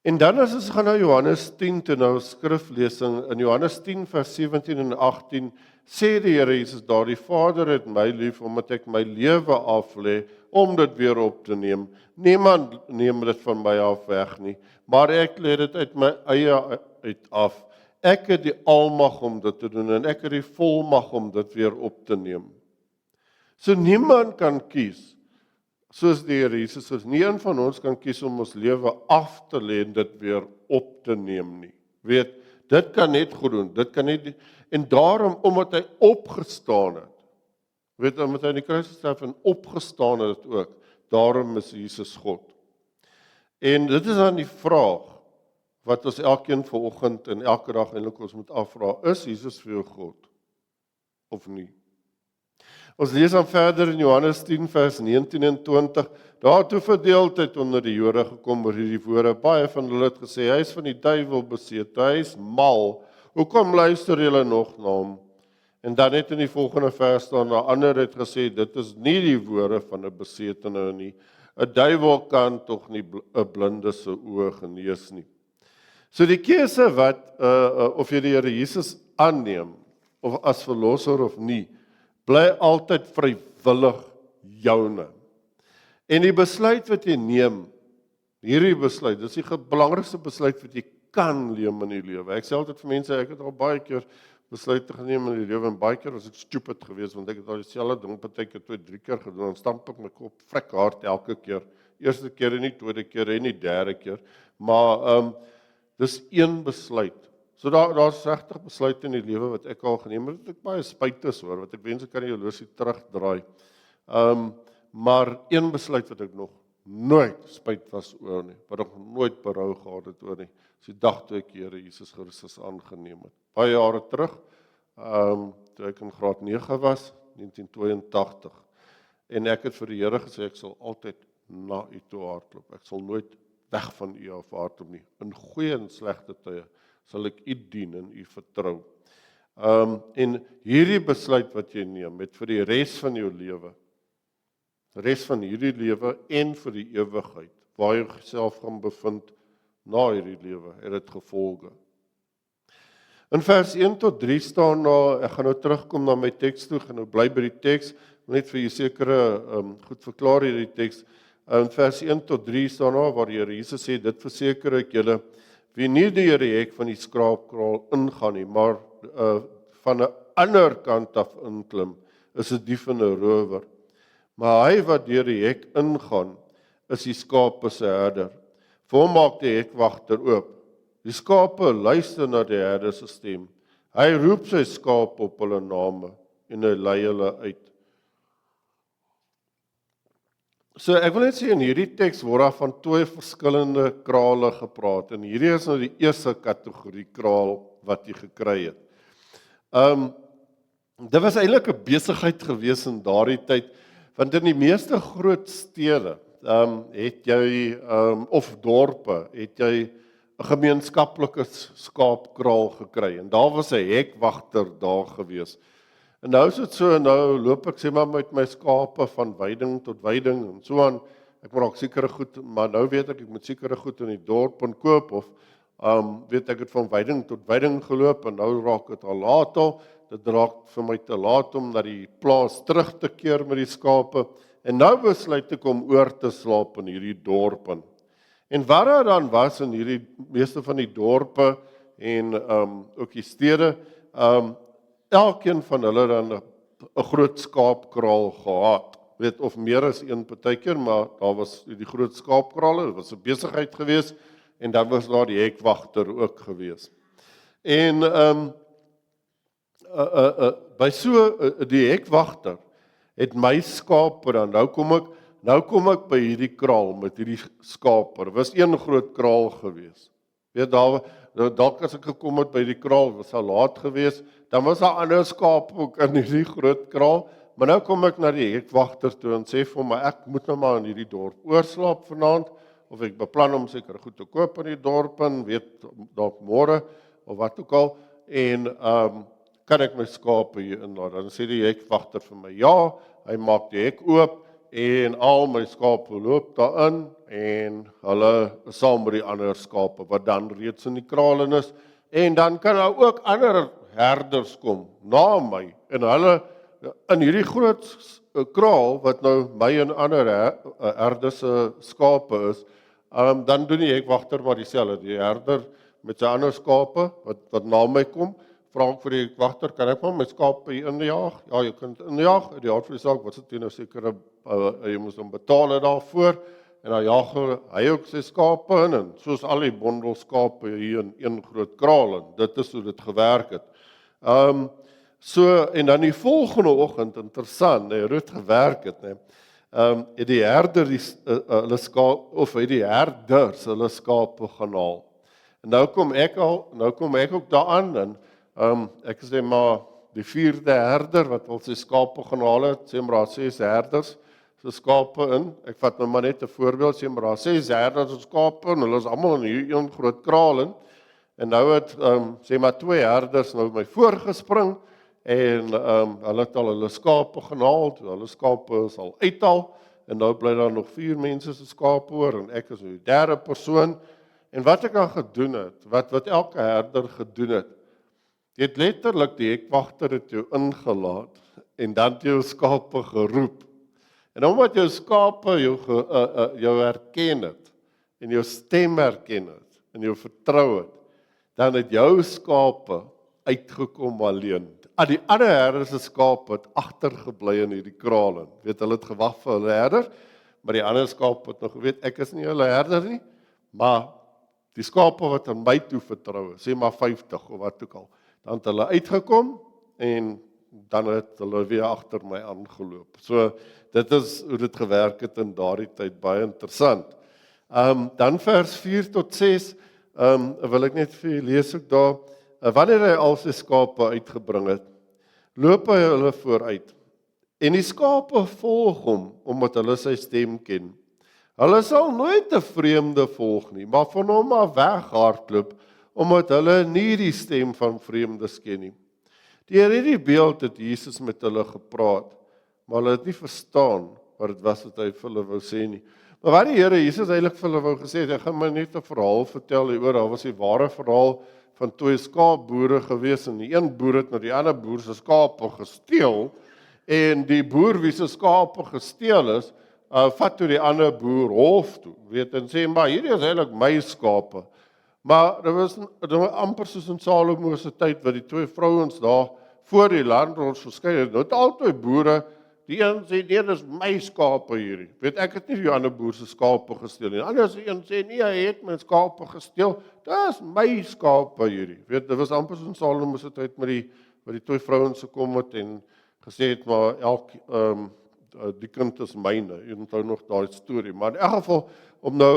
En dan as ons gaan na Johannes 10 toe, nou skriflesing, in Johannes 10 vers 17 en 18, sê die Here Jesus daar, die Vader het my lief, omdat ek my lewe aflê, om dit weer op te neem. Niemand neem dit van my af weg nie, maar ek lê dit uit my eie uit af. Ek het die almag om dit te doen, en ek het die volmag om dit weer op te neem. So niemand kan kies, soos die Here Jesus is, nie een van ons kan kies om ons lewe af te lê en dit weer op te neem nie. Weet, dit kan net goed doen, dit kan net, en daarom, omdat hy opgestaan het, weet, omdat hy in die kruis gesterf en opgestaan het ook, daarom is Jesus God. En dit is dan die vraag, wat ons elkeen vanoggend en elke dag eintlik ons moet afvra, is Jesus vir jou God, of nie? Ons lees dan verder in Johannes 10 vers 19 en 20, daar toe verdeeldheid onder die Jode gekom oor hierdie woorde, baie van hulle het gesê, hy is van die duiwel besete, hy is mal, hoekom luister julle nog na hom? En dan net in die volgende vers staan, 'n ander het gesê, dit is nie die woorde van 'n besetene nie, 'n duiwel kan tog nie 'n blinde se oë genees nie. So die keuse wat, of jy die Here Jesus aanneem, of as verlosser of nie, bly altyd vrywillig joune. En die besluit wat jy neem, hierdie besluit, dis die belangrikste besluit wat jy kan neem in die lewe. Ek sê altyd vir mense, ek het al baie keer besluite geneem in die lewe, en baie keer was ek stupid geweest, want ek het al dieselfde ding partykeer 2-3 keer gedoen, en stamp ek my kop vrek hard elke keer. Eerste keer en nie tweede keer en nie derde keer, maar dis een besluit. So daar's regtig besluite in die lewe wat ek al geneem het, wat ek baie spyt is oor, wat ek wens ek kan die horlosie terugdraai. Maar een besluit wat ek nog nooit spyt was oor nie, wat ek nooit berou gehad het oor nie, is die dag toe ek die Here Jesus Christus aangeneem het. Baie jare terug, toe ek in graad 9 was, 1982, en ek het vir die Here gesê, ek sal altyd na u toe hardloop, ek sal nooit weg van u af hardloop nie, in goeie en slegte tye, sal ek u dien en u vertrou. En hierdie besluit wat jy neem, met vir die res van jou lewe, res van hierdie lewe en vir die ewigheid, waar jy jouself gaan bevind na hierdie lewe, het dit gevolge. In vers 1 tot 3 staan daar, ek gaan nou terugkom na my teks toe, gaan nou bly by die teks, net vir jy sekere goed verklaar hierdie teks. In vers 1 tot 3 staan daar, waar die Here Jesus sê, dit verseker ek julle, wie nie die Here hek van die skraapkraal ingaan nie, maar van 'n ander kant af inklim, is 'n dief en 'n rower. Maar hy wat deur die hek ingaan, is die skape se herder. Vir hom maak die hekwagter oop. Die skape luister na die herder se stem. Hy roep sy skape op hulle name en hy lei hulle uit. So ek wil net sê in hierdie teks word daar van 2 verskillende krale gepraat en hierdie is nou die eerste kategorie kraal wat jy gekry het. Dit was eintlik 'n besigheid gewees in daardie tyd, want in die meeste groot stede het jy of dorpe het jy 'n gemeenskaplike skaapkraal gekry en daar was 'n hekwagter daar gewees. En nou is dit so, nou loop ek sê maar met my skape van weiding tot weiding en so aan. Ek moet ook sekere goed, maar nou weet ek moet sekere goed in die dorp en koop of weet ek het van weiding tot weiding geloop en nou raak dit al laat al. Dit raak vir my te laat om na die plaas terug te keer met die skape. En nou besluit ek om oor te slaap in hierdie dorp in. En waar daar dan was in hierdie meeste van die dorpe en ook die stede, elkeen van hulle dan 'n groot skaapkraal gehad. Weet of meer as een partykeer, maar daar was die groot skaapkrale, dit was 'n besigheid geweest en dan was daar die hekwagter ook geweest. En by so die hekwagter het my skape dan nou kom ek by hierdie kraal met hierdie skape. Dit was een groot kraal geweest. Weet dalk as ek gekom het by die kraal was al laat geweest, dan was daar ander skape ook in hierdie groot kraal, maar nou kom ek na die hekwagter toe en sê vir hom, ek moet nou maar in hierdie dorp oorslaap vanaand, of ek beplan om seker goed te koop in die dorp en weet dalk môre of wat ook al, en kan ek my skape hier inlaat? Dan sê die hekwagter vir my, ja, hy maak die hek oop en al my skape loop daarin en hulle saam met die ander skape wat dan reeds in die kraal is, en dan kan daar ook ander herders kom na my en hulle in hierdie groot kraal wat nou my en ander herders se skape is, dan doen die hekwagter maar dieselfde. Die herder met sy ander skape wat na my kom, vra ek vir die hekwagter, kan ek maar my skape hier injaag? Ja, jy kan injaag. Die hart van die saak, wat se teen nou sekere jy moet hom betaal daarvoor en dan jaag hy ook sy skape in en soos al die bondel skape hier in een groot kraal en dit is hoe dit gewerk het. So en dan die volgende oggend interessant, hoe dit gewerk het, het die herder hulle skape of het die herders hulle skape gaan haal. En nou kom ek ook daaraan en ek sê maar die 4de herder wat al sy skape gaan haal het, sê maar 6 herders se skape in. Ek vat nou maar net 'n voorbeeld, sê maar 6 herders se skape en hulle is almal in hierdie een groot kraal in. En nou het sê maar 2 herders nou my voorgespring en hulle het al hulle skape gehaal, hulle skape is al uithaal en nou bly daar nog 4 mense se skape oor en ek is die 3de persoon. En wat ek dan gedoen het, wat elke herder gedoen het, jy het letterlik die hekwagter het jou ingelaat en dan jou skape geroep. En omdat jou skape jou herken het en jou stem herken het en jou vertrou het, dan het jou skape uitgekom alleen. Die ander herders se skape het agtergebly in hierdie kraal. Weet hulle het gewag vir hulle herder, maar die ander skape het nog geweet ek is nie hulle herder nie, maar die skape wat aan my toe vertrou, sê maar 50 of wat ook al, dan het hulle uitgekom en dan het hulle weer agter my aangeloop. So dit is hoe dit gewerk het in daardie tyd, baie interessant. Dan vers 4 tot 6 wil ek net vir julle lees ook daar. Wanneer hy al sy skape uitgebring het, loop hy hulle vooruit. En die skape volg hom omdat hulle sy stem ken. Hulle sal nooit 'n vreemde volg nie, maar van hom af weghardloop omdat hulle nie die stem van vreemdes ken nie. Deur hierdie beeld het Jesus met hulle gepraat, maar hulle het nie verstaan wat dit was wat hy vir hulle wou sê nie. Maar wat die Here Jesus eintlik vir hulle wou gesê het, hy gaan my net 'n verhaal vertel hieroor, daar was 'n ware verhaal van 2 skaapboere gewees en die een boer het na die ander boer se skape gesteel en die boer wie se skape gesteel is, vat toe die ander boer hof toe, weet en sê maar hierdie is eintlik my skape. Maar dit was amper soos in Salomo se tyd wat die 2 vrouens daar voor die landros verskyn het. Nou het al 2 boere, die een sê nee, dis my skape hierdie. Weet ek het nie die ander boer se skape gesteel nie. Die ander een sê nee, hy het my skape gesteel. Dis my skape hierdie. Weet dit was amper soos in Salomo se tyd met die 2 vrouens gekom het en gesê het maar die kind is myne, jy onthou nog daai storie, maar in elk geval, om nou,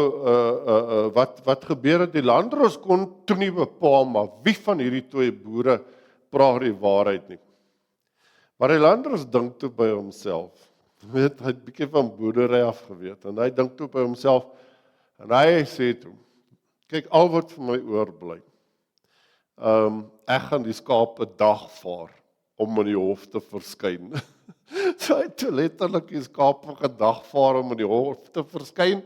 wat gebeur het, die Landros kon toe nie bepaal, maar wie van hierdie twee boere praat die waarheid nie. Maar die Landros dink toe by homself, hy het 'n bietjie van boerdery af geweet, en hy dink toe by homself, en hy sê toe, kyk, al wat vir my oorbly, ek gaan die skape dagvaar, om in die hof te verskyn. So hy het toe letterlik die skape gedagvaar om in die hof te verskyn,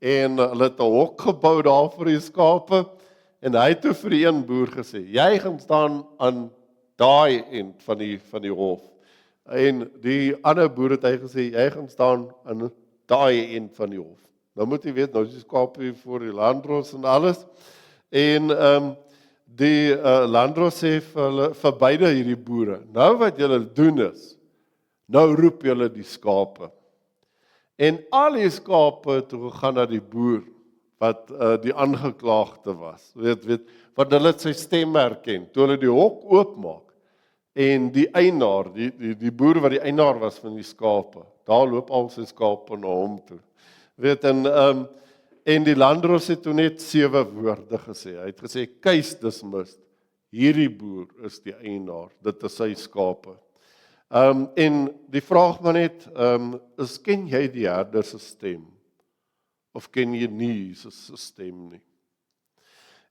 en hulle het 'n hok gebou daar vir die skape, en hy het toe vir die een boer gesê, jy gaan staan aan daai end van die hof, en die ander boer het hy gesê, jy gaan staan aan daai end van die hof. Nou moet jy weet, nou is die skape voor die Landros en alles, en die Landros sê vir beide hierdie boere, nou wat julle doen is, nou roep julle die skape. En al die skape het gegaan na die boer, wat die aangeklaagde was, wat hulle sy stem herken, toe hulle die hok oopmaak, en die eienaar, die boer wat die eienaar was van die skape, daar loop al sy skape na hom toe. En die Landros het toe net 7 woorde gesê. Hy het gesê, case dismissed, hierdie boer is die eienaar, dit is sy skape. En die vraag maar net, is ken jy die herder se stem? Of ken jy nie Jesus se stem nie?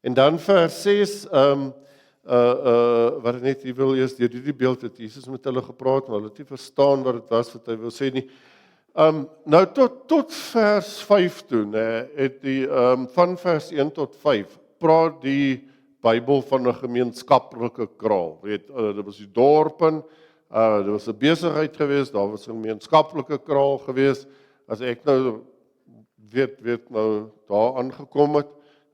En dan vers 6, wat net hier wil eers, deur hierdie beeld het Jesus met hulle gepraat, maar hulle het nie verstaan wat dit was wat hy wil sê nie. Nou tot vers 5 toe, het die, van vers 1 tot 5, praat die Bybel van 'n gemeenskaplike kraal. Dit was die dorpen, dit was 'n besigheid geweest, daar was 'n gemeenskaplike kraal geweest. As ek nou weet nou daar aangekom het,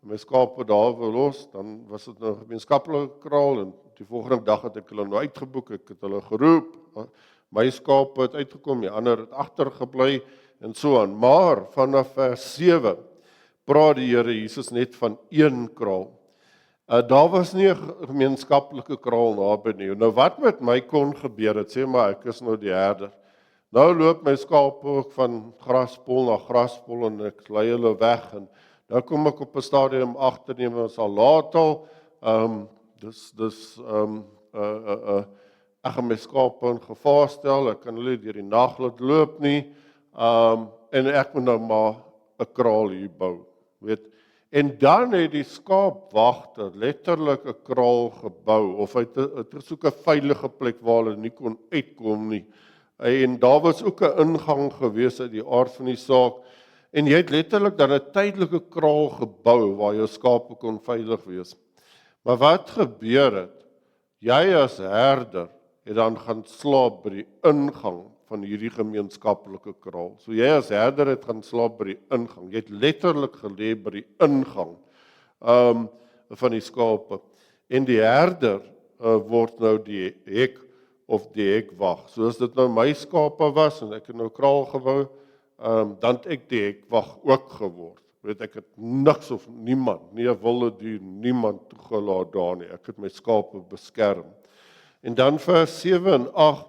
my skape daar wil los, dan was dit nou 'n gemeenskaplike kraal, en die volgende dag het ek hulle nou uitgeboek, ek het hulle geroep, my skape het uitgekom, die ander het agtergebly, en so aan. Maar vanaf vers 7 praat die Here Jesus net van een kraal. Daar was nie 'n gemeenskaplike kraal naby nie. Nou wat met my kon gebeur het, sê maar ek is nou die herder. Nou loop my skape ook van graspol na graspol, en ek lei hulle weg, en nou kom ek op 'n stadium agterneem, ons al laat al, ek gaan my skape in gevaar stel, ek kan hulle deur die nag laat loop nie, en ek moet nou maar 'n kraal hier bou, En dan het die skaapwagter letterlik 'n kraal gebou, of hy het soek 'n veilige plek waar hulle nie kon uitkom nie. En daar was ook 'n ingang gewees uit die aard van die saak, en jy het letterlik dan 'n tydelike kraal gebou waar jou skape kon veilig wees. Maar wat gebeur het? Jy as herder het dan gaan slaap by die ingang van hierdie gemeenskaplike kraal. So jy as herder het gaan slaap by die ingang. Jy het letterlik gelê by die ingang van die skape. En die herder word nou die hek of die hekwag. So as dit nou my skape was en ek het nou kraal gebou, dan het ek die hekwag ook geword. Ek het niks of niemand, nie 'n wilde dier, niemand toegelaat daar nie. Ek het my skape beskerm. En dan vers 7 en 8,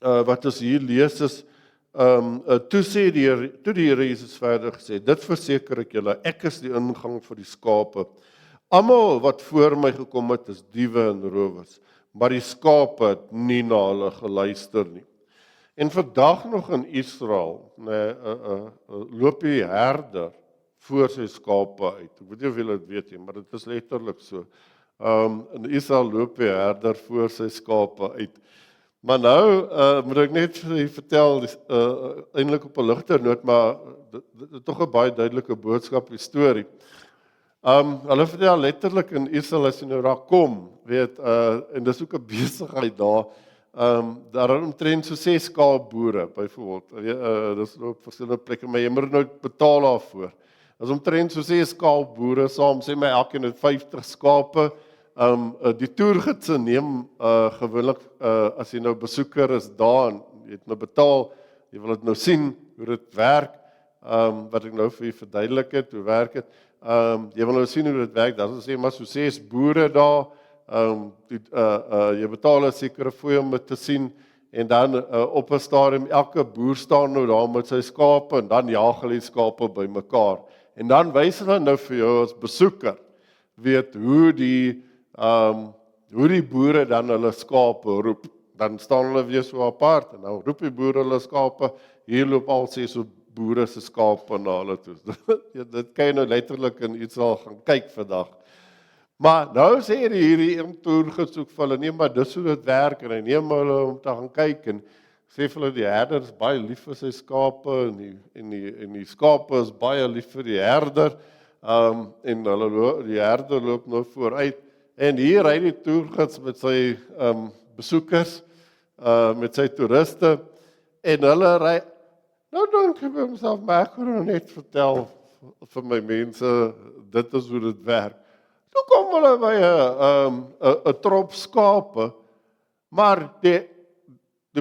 wat ons hier lees is, toe die Here Jesus verder gesê, dit verseker ek julle, ek is die ingang vir die skape. Almal wat voor my gekom het is diewe en rowers, maar die skape het nie na hulle geluister nie. En vandag nog in Israel, loop die herder voor sy skape uit. Ek weet nie of julle dit weet nie, maar dit is letterlik so. In Israel loop die herder voor sy skape uit. Maar nou moet ek net vir julle vertel, eintlik op 'n ligter noot, maar dit is tog 'n baie duidelike boodskap, die storie. Hulle vertel letterlik in Israel as jy nou daar kom, en dis ook 'n besigheid daar. Daar is omtrent so 6 skaapboere byvoorbeeld. Dis op verskillende plekke, maar jy moet nou betaal daarvoor. As omtrent so 6 skaapboere saam, sê my elkeen het 50 skape. Die toergidse neem gewoonlik, as jy nou besoeker is daar, en jy het nou betaal, jy wil dit nou sien, hoe dit werk, wat ek nou vir jy verduidelik het, hoe werk het, jy wil nou sien hoe dit werk, dan sê maar so 6 boere daar, jy betaal 'n sekere fooi om dit te sien, en dan op 'n stadium elke boer staan nou daar met sy skape en dan jaag hulle die skape bymekaar. En dan wys hulle nou vir jou as besoeker weet hoe die boere dan hulle skape roep. Dan staan hulle weer so apart en nou roep die boere hulle skape, hier loop al 6 boere se skape na hulle toe. Dit kan jy nou letterlik in iets al gaan kyk vandag. Maar nou sê hierdie een toergids ook vir hulle, nee, maar dis hoe dit werk, en hy neem hulle om te gaan kyk, en sê vir hulle, die herder is baie lief vir sy skape, en die skape is baie lief vir die herder, en die herder loop nou vooruit, en hier ry die toergids met sy besoekers, met sy toeriste, en hulle ry, nou dink ek by homself, maar ek kan nou net vertel vir my mense, dit is hoe dit werk. Toe kom hulle by 'n trop skape, maar die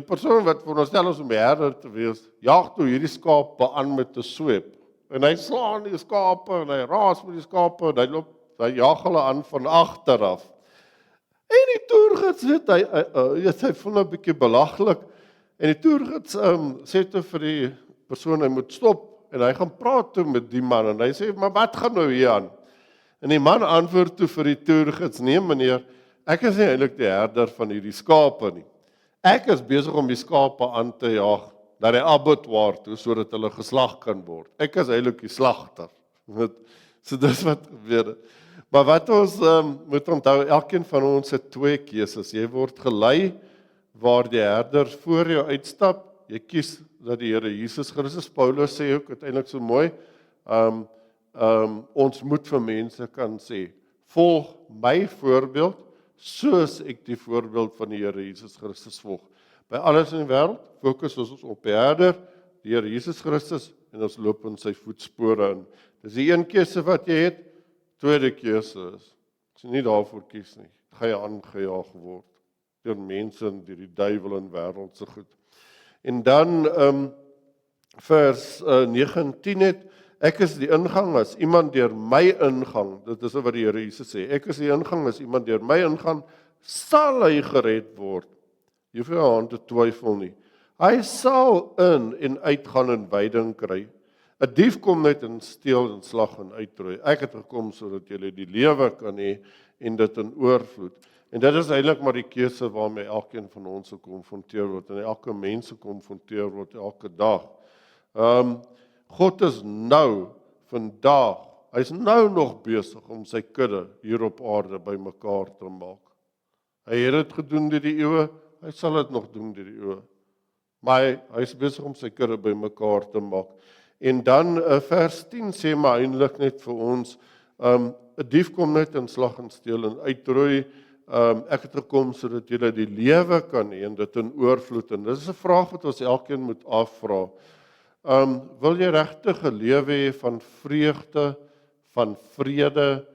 persoon wat veronderstel is om die herder te wees, jaag toe hierdie skape aan met 'n sweep. En hy slaan die skape, en hy raas met die skape, en hy jaag hulle aan van agter af. En die toergids hy voel nou 'n bietjie belaglik, en die toergids sê toe vir die persoon, hy moet stop, en hy gaan praat toe met die man, en hy sê, maar wat gaan nou hier aan? En die man antwoord toe vir die toergids, nee meneer, ek is nie eintlik die herder van hierdie skape nie. Ek is besig om die skape aan te jaag na die abattoir toe, sodat hulle geslag kan word. Ek is eintlik die slagter. So dis wat gebeur het. Maar wat ons moet onthou, elkeen van ons het 2 keuses. Jy word gelei waar die herder voor jou uitstap. Jy kies dat die Here Jesus Christus, Paulus sê ook uiteindelik so mooi, ons moet vir mense kan sê, volg my voorbeeld, soos ek die voorbeeld van die Here Jesus Christus volg. By alles in die wêreld, fokus ons op die herder, die Here Jesus Christus, en ons loop in sy voetspore in. Dis die een keuse wat jy het, tweede keuse is, as jy nie daarvoor kies nie, gaan jy aangejaag word, deur mense en deur die duiwel en wêreldse goed. En dan, vers 9 en 10 het, ek is die ingang, as iemand deur my ingang, dit is wat die Here Jesus sê, ek is die ingang, as iemand deur my ingang, sal hy gered word. Jy hoef jou aan te twyfel nie. Hy sal in en uitgaan en veiding kry. 'n Dief kom net en steel en slag en uitroei. Ek het gekom sodat julle die lewe kan hê en dit in oorvloed. En dit is eintlik maar die keuse waarmee elkeen van ons gekonfronteer word, en elke mens gekonfronteer word elke dag. God is nou, vandag, hy's nou nog besig om sy kudde hier op aarde bymekaar te maak. Hy het dit gedoen deur die eeue, hy sal dit nog doen deur die eeue. Maar hy's besig om sy kudde bymekaar te maak. En dan vers 10 sê maar eintlik net vir ons, 'n dief kom net en slag en steel en uitroei, ek het gekom sodat julle die lewe kan hê en dit in oorvloed. En dis 'n vraag wat ons elkeen moet afvra. Wil jy regtig 'n lewe hê van vreugde, van vrede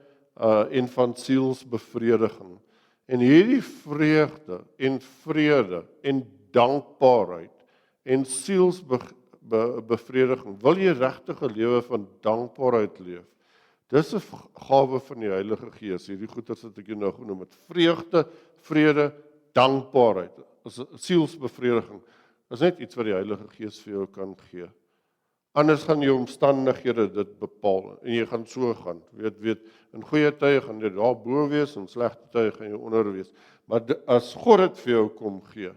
en van sielsbevrediging? En hierdie vreugde en vrede en dankbaarheid en sielsbevrediging, wil jy regtig 'n lewe van dankbaarheid leef? Dis 'n gawe van die Heilige Gees, hierdie goeders wat ek jou nou genoem het. Vreugde, vrede, dankbaarheid, sielsbevrediging. Dis net iets wat die Heilige Gees vir jou kan gee. Anders gaan jou omstandighede dit bepaal, en jy gaan so gaan. Weet, in goeie tye gaan jy daar bo wees, en slegte tye gaan jy onder wees. Maar as God dit vir jou kom gee,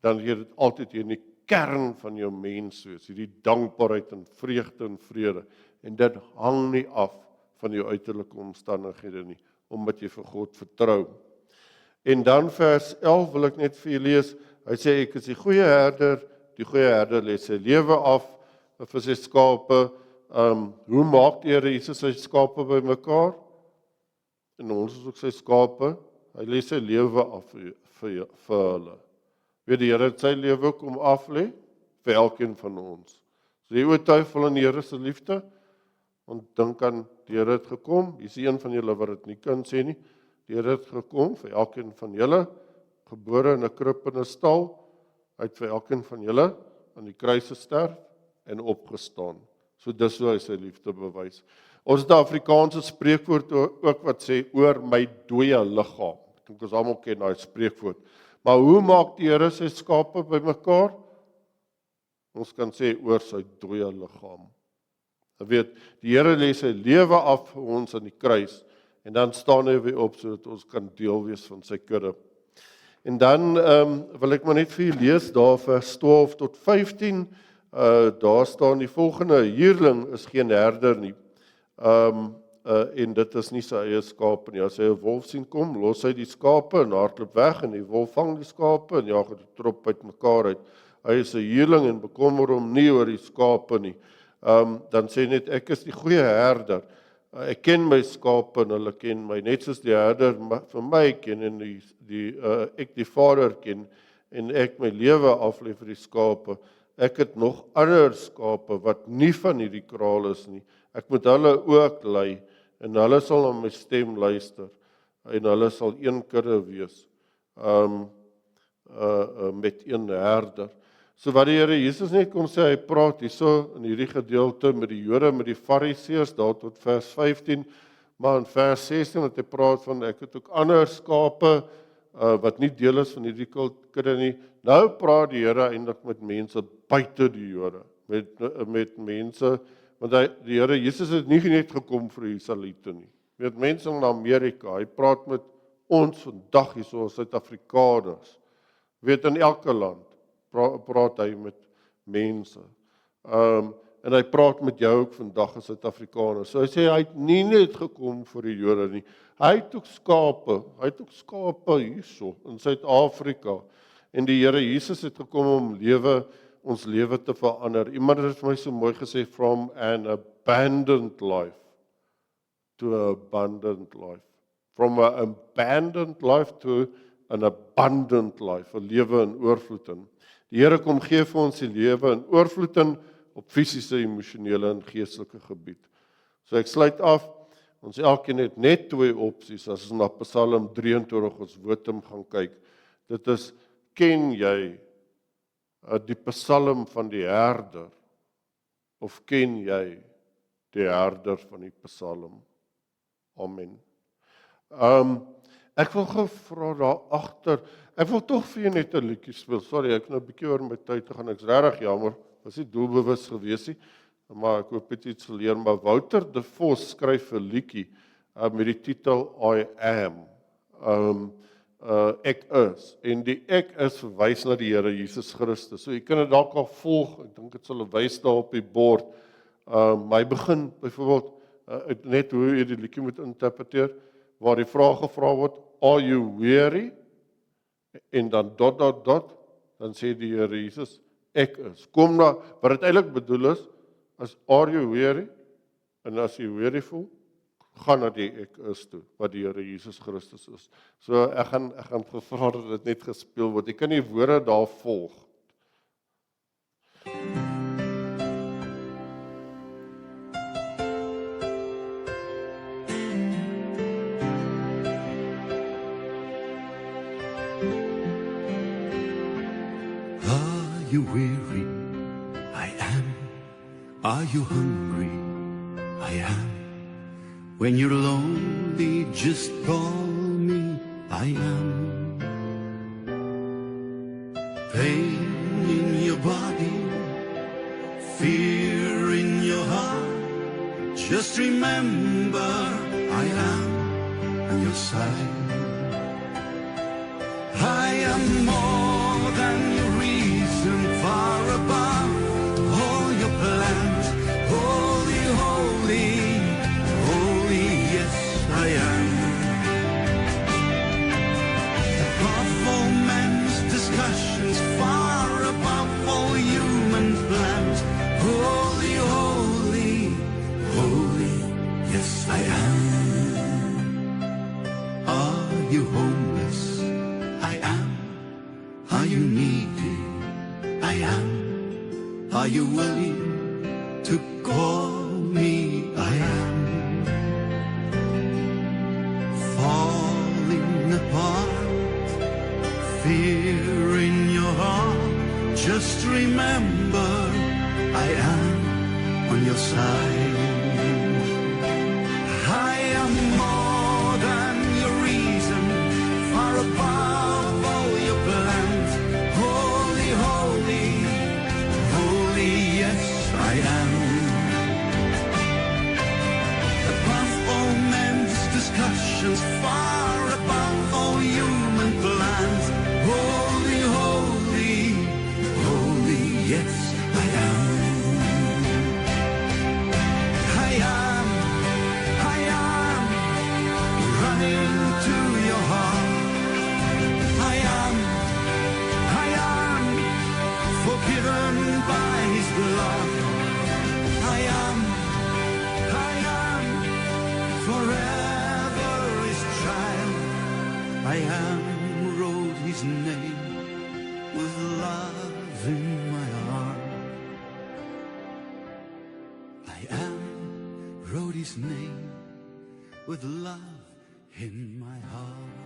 dan gee dit altyd in die kern van jou mens wees, hierdie dankbaarheid en vreugde en vrede. En dit hang nie af van jou uiterlike omstandighede nie, omdat jy vir God vertrou. En dan vers 11 wil ek net vir julle lees. Hy sê, ek is die goeie herder lê sy lewe af vir sy skape. Hoe maak die Here Jesus sy skape bymekaar? En ons is ook sy skape. Hy lê sy lewe af vir hulle. Weet die Here het sy lewe kom af lê vir elkeen van ons. So jy oortuig in die Here se liefde, want dink aan die Here het gekom. Hier is een van julle wat dit nie kan sê nie. Die Here het gekom vir elkeen van julle, gebore in 'n krib in 'n stal, hy het vir elkeen van julle aan die kruis gesterf en opgestaan. So dis hoe hy sy liefde bewys. Ons het 'n Afrikaanse spreekwoord ook wat sê, oor my dooie liggaam. Ek dink ons almal ken daai spreekwoord. Maar hoe maak die Here sy skape bymekaar? Ons kan sê oor sy dooie liggaam. Jy weet, die Here lê sy lewe af vir ons aan die kruis, en dan staan hy weer op, sodat ons kan deel wees van sy kudde. En dan wil ek maar net vir julle lees, daar vers 12 tot 15, daar staan die volgende: huurling is geen herder nie, en dit is nie sy eie skape nie. As hy 'n wolf sien kom, los hy die skape en hardloop weg, en die wolf vang die skape en jaag die trop uitmekaar uit. Hy is 'n huurling en bekommer hom nie oor die skape nie. Dan sê net, ek is die goeie herder. Ek ken my skape en hulle ken my, net soos die herder vir my ken en ek die Vader ken, en ek my lewe aflê vir die skape. Ek het nog ander skape wat nie van hierdie kraal is nie. Ek moet hulle ook lei, en hulle sal na my stem luister, en hulle sal een kudde wees, met een herder. So wat die Here Jesus net kom sê, hy praat hierso in hierdie gedeelte met die Jode, met die Fariseërs, daar tot vers 15, maar in vers 16 het hy praat van, ek het ook ander skape, wat nie deel is van hierdie kudde nie. Nou praat die Here eintlik met mense buite die Jode, met mense, want die Here Jesus het nie net gekom vir die Israeliete nie. Met mense in Amerika, hy praat met ons vandag hier so Suid-Afrikaners. Weet, in elke land praat hy met mense. En hy praat met jou ook vandag as Suid-Afrikaners. So hy sê, hy het nie net gekom vir die Jode nie. Hy het ook skape hierso in Suid-Afrika. En die Here Jesus het gekom om ons lewe te verander. Iemand het vir my so mooi gesê, from an abandoned life to an abundant life. From an abandoned life to an abundant life, 'n lewe in oorvloed in. Die Here kom gee vir ons die lewe in oorvloed in, op fisiese, emosionele en geestelike gebied. So ek sluit af, ons elkeen het net 2 opsies, as ons na Psalm 23 ons wotum gaan kyk. Dit is, ken jy die Psalm van die herder, of ken jy die herder van die Psalm? Amen. Ek wil gou vra daar agter, ek wil tog vir jou net 'n liedjie speel. Sorry, ek nou 'n bietjie oor my tyd te gaan. Ek's regtig jammer. Was nie doelbewus gewees nie, maar ek hoop dit iets geleer. Maar Wouter de Vos skryf 'n liedjie met die titel I Am. Ek is. En die ek is verwys na die Here Jesus Christus. So jy kan dit dalk al volg. Ek dink dit sal wys daar op die bord. Maar hy begin byvoorbeeld net hoe jy die liedjie moet interpreteer, waar die vraag gevra word, are you weary? En dan ... dan sê die Here Jesus, ek is. Kom na, wat dit eintlik bedoel is are you weary? En as jy weary voel, gaan na die ek is toe, wat die Here Jesus Christus is. So ek gaan gevra dat dit net gespeel word. Jy kan die woorde daar volg. Are you weary? I am. Are you hungry? I am. When you're lonely, just call me. I am. Pain in your body, fear in your heart. Just remember, I am on your side. I am more than your reason, far above all your plans. Holy, holy, holy, yes, I am. Above all men's discussions, far above all human plans. Holy, holy, holy, yes, I am. Are you homeless? I am. Are you needy? I am. Are you willing to call me? I am. Falling apart, fear in your heart. Just remember, I am on your side. I am more than your reason, far above all your plans. given by his blood. I am forever his child. I am wrote his name with love in my heart. I am wrote his name with love in my heart.